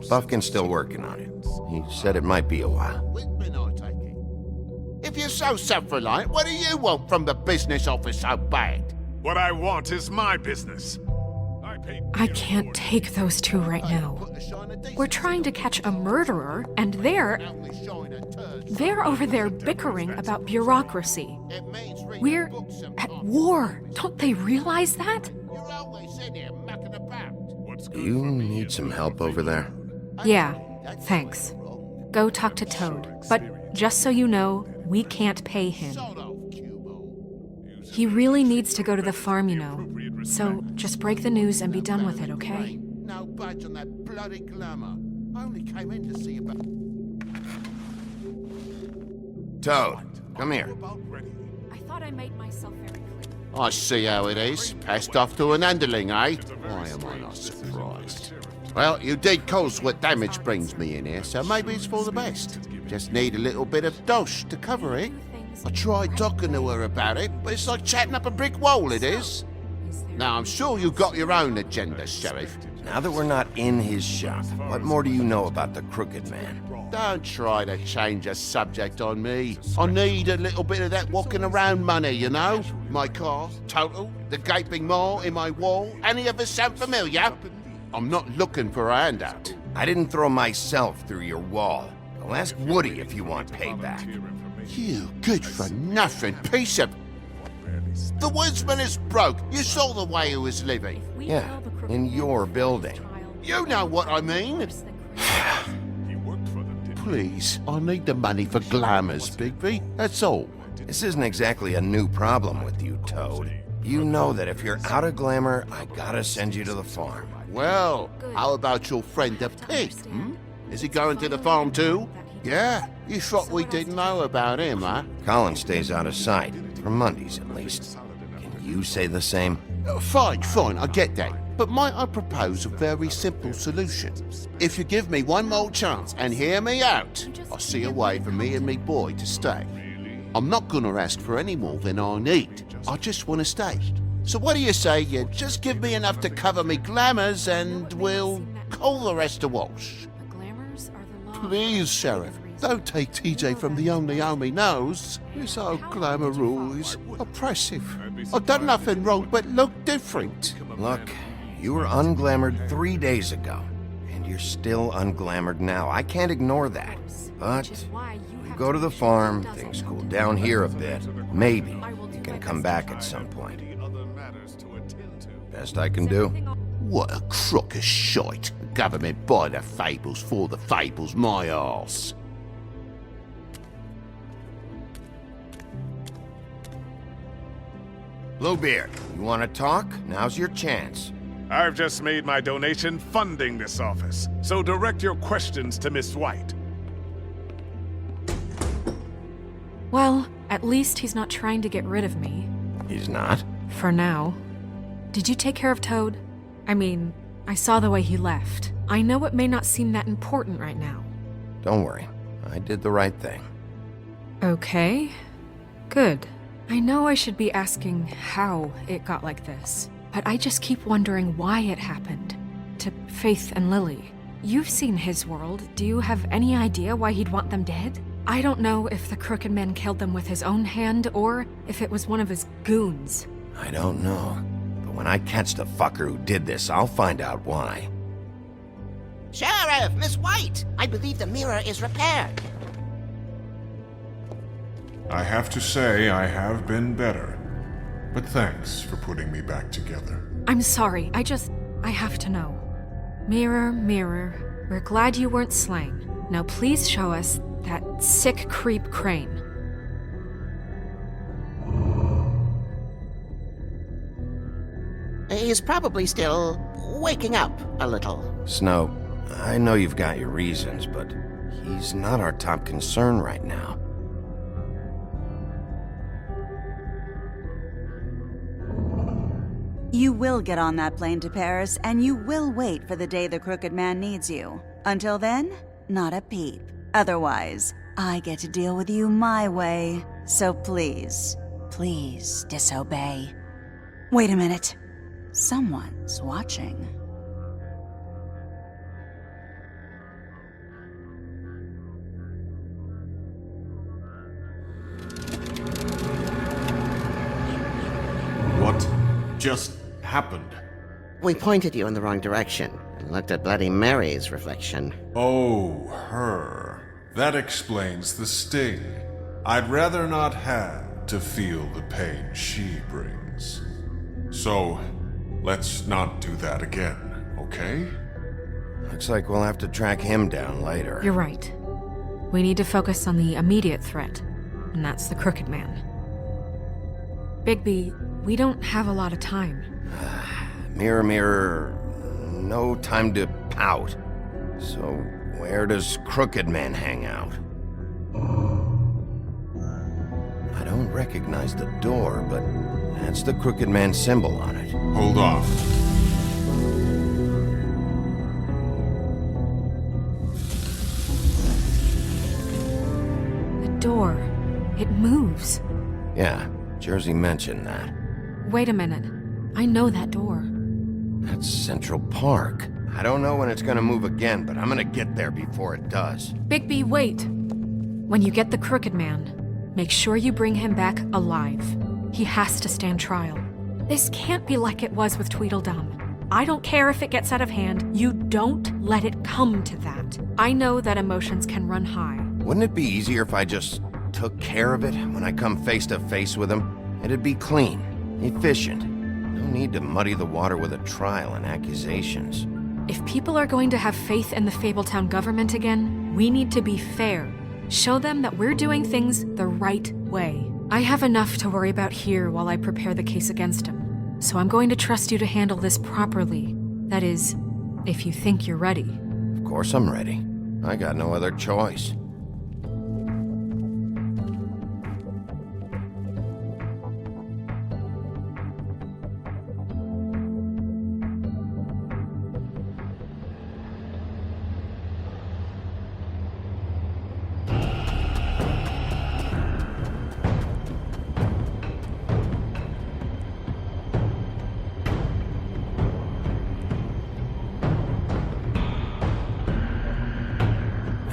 Buffkin's still working on it. He said it might be a while. If you're so self-reliant, what do you want from the business office so bad? What I want is my business. I can't take those two right now. We're trying to catch a murderer, and they're over there bickering about bureaucracy. We're at war. Don't they realize that? Do you need some help over there? Yeah, thanks. Go talk to Toad. But just so you know, we can't pay him. He really needs to go to the farm, you know. So just break the news and be done with it, okay? No budge on that bloody glamour. I only came in to see about... Toad, come here. I thought I made myself very clear. I see how it is. Passed off to an underling, eh? Why am I not surprised? Well, you did cause what damage brings me in here, so maybe it's for the best. Just need a little bit of dosh to cover it. I tried talking to her about it, but it's like chatting up a brick wall, it is. Now, I'm sure you've got your own agenda, Sheriff. Now that we're not in his shop, what more do you know about the Crooked Man? Don't try to change the subject on me. I need a little bit of that walking around money, you know? My car, total, the gaping maw in my wall. Any of us sound familiar? I'm not looking for a handout. I didn't throw myself through your wall. Go ask Woody if you want payback. You good-for-nothing piece of... The woodsman is broke. You saw the way he was living. Yeah, in your building. You know what I mean. Please, I need the money for glamours, Bigby. That's all. This isn't exactly a new problem with you, Toad. You know that if you're out of glamour, I gotta send you to the farm. Well, how about your friend the pig, hmm? Is he going to the farm too? Yeah? You thought we didn't know about him, huh? Colin stays out of sight, for Mondays at least. Can you say the same? Fine, I get that. But might I propose a very simple solution? If you give me one more chance and hear me out, I'll see a way for me and me boy to stay. I'm not gonna ask for any more than I need. I just want to stay. So what do you say you just give me enough to cover me glamours and we'll call the rest a wash? Please, Sheriff, don't take TJ from the only home he knows. This old glamour rule is oppressive. I've done nothing wrong but look different. Look, you were unglamoured 3 days ago, and you're still unglamoured now. I can't ignore that. But you go to the farm, things cool down here a bit. Maybe you can come back at some point. Best I can do. What a crock of shite. Government by the fables, for the fables, my arse. Bluebeard, you want to talk? Now's your chance. I've just made my donation funding this office, so direct your questions to Miss White. Well, at least he's not trying to get rid of me. He's not? For now. Did you take care of Toad? I mean, I saw the way he left. I know it may not seem that important right now. Don't worry. I did the right thing. Okay. Good. I know I should be asking how it got like this, but I just keep wondering why it happened. To Faith and Lily. You've seen his world. Do you have any idea why he'd want them dead? I don't know if the Crooked Man killed them with his own hand or if it was one of his goons. I don't know. But when I catch the fucker who did this, I'll find out why. Sheriff, Miss White! I believe the mirror is repaired. I have to say I have been better. But thanks for putting me back together. I'm sorry, I have to know. Mirror, mirror, we're glad you weren't slain. Now please show us that sick creep Crane. He's probably still waking up a little. Snow, I know you've got your reasons, but he's not our top concern right now. You will get on that plane to Paris, and you will wait for the day the Crooked Man needs you. Until then, not a peep. Otherwise, I get to deal with you my way. So please, please disobey. Wait a minute. Someone's watching. What just happened? We pointed you in the wrong direction and looked at Bloody Mary's reflection. Oh, her. That explains the sting. I'd rather not have to feel the pain she brings. So, let's not do that again, okay? Looks like we'll have to track him down later. You're right. We need to focus on the immediate threat, and that's the Crooked Man. Bigby, we don't have a lot of time. Mirror, mirror, no time to pout. So, where does Crooked Man hang out? I don't recognize the door, but that's the Crooked Man symbol on it. Hold on. The door. It moves. Yeah, Jersey mentioned that. Wait a minute. I know that door. That's Central Park. I don't know when it's gonna move again, but I'm gonna get there before it does. Bigby, wait! When you get the Crooked Man, make sure you bring him back alive. He has to stand trial. This can't be like it was with Tweedledum. I don't care if it gets out of hand. You don't let it come to that. I know that emotions can run high. Wouldn't it be easier if I just took care of it when I come face to face with him? It'd be clean, efficient. No need to muddy the water with a trial and accusations. If people are going to have faith in the Fabletown government again, we need to be fair. Show them that we're doing things the right way. I have enough to worry about here while I prepare the case against him. So I'm going to trust you to handle this properly. That is, if you think you're ready. Of course I'm ready. I got no other choice.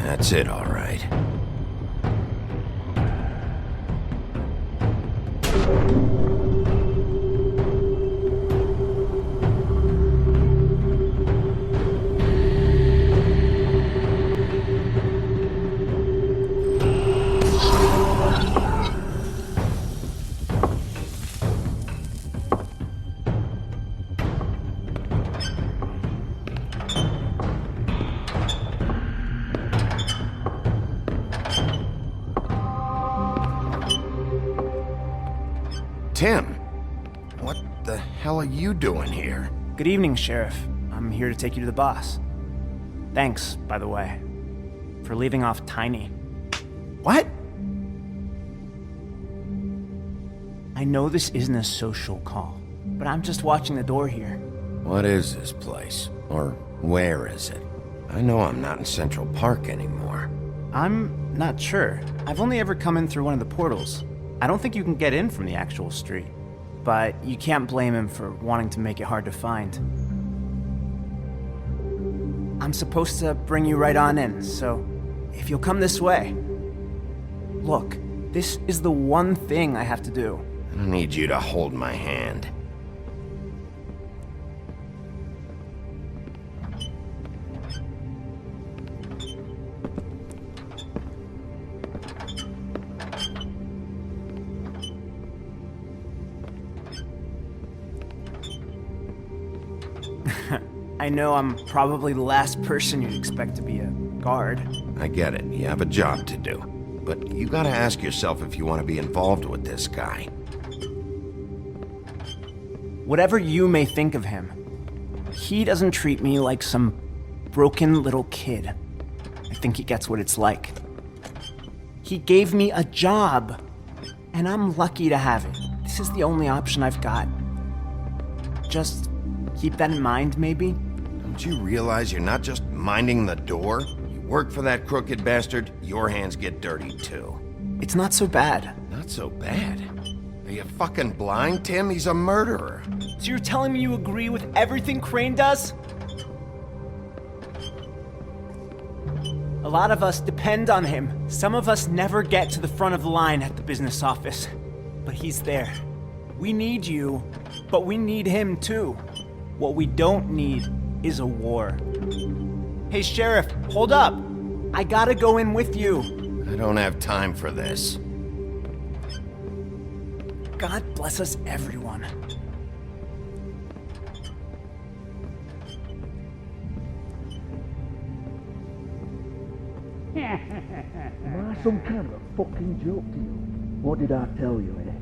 That's it, all right. Tim, what the hell are you doing here? Good evening, Sheriff. I'm here to take you to the boss. Thanks, by the way, for leaving off Tiny. What? I know this isn't a social call, but I'm just watching the door here. What is this place? Or where is it? I know I'm not in Central Park anymore. I'm not sure. I've only ever come in through one of the portals. I don't think you can get in from the actual street, but you can't blame him for wanting to make it hard to find. I'm supposed to bring you right on in, so if you'll come this way. Look, this is the one thing I have to do. I need you to hold my hand. I know I'm probably the last person you'd expect to be a guard. I get it. You have a job to do. But you gotta ask yourself if you want to be involved with this guy. Whatever you may think of him, he doesn't treat me like some broken little kid. I think he gets what it's like. He gave me a job, and I'm lucky to have it. This is the only option I've got. Just keep that in mind, maybe? Don't you realize you're not just minding the door? You work for that crooked bastard, your hands get dirty too. It's not so bad. Not so bad? Are you fucking blind, Tim? He's a murderer. So you're telling me you agree with everything Crane does? A lot of us depend on him. Some of us never get to the front of the line at the business office. But he's there. We need you, but we need him too. What we don't need is a war. Hey, Sheriff, hold up. I gotta go in with you. I don't have time for this. God bless us, everyone. Am I some kind of a fucking joke to you? What did I tell you, eh?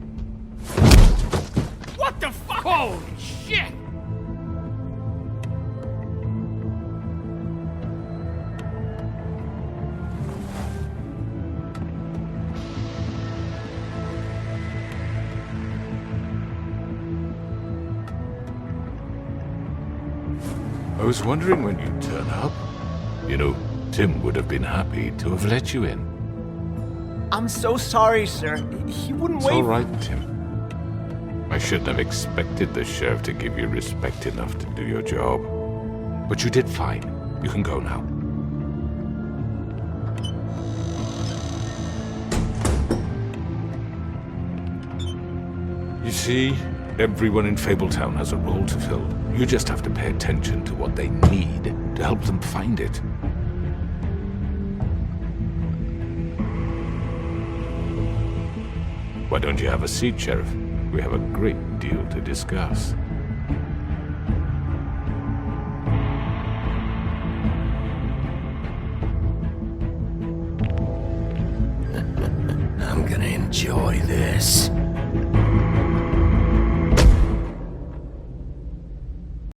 What the fuck? Holy shit! I was wondering when you'd turn up. You know, Tim would have been happy to have let you in. I'm so sorry, sir. He wouldn't wait. It's all right, Tim. I shouldn't have expected the sheriff to give you respect enough to do your job. But you did fine. You can go now. You see, everyone in Fabletown has a role to fill. You just have to pay attention to what they need to help them find it. Why don't you have a seat, Sheriff? We have a great deal to discuss. I'm gonna enjoy this.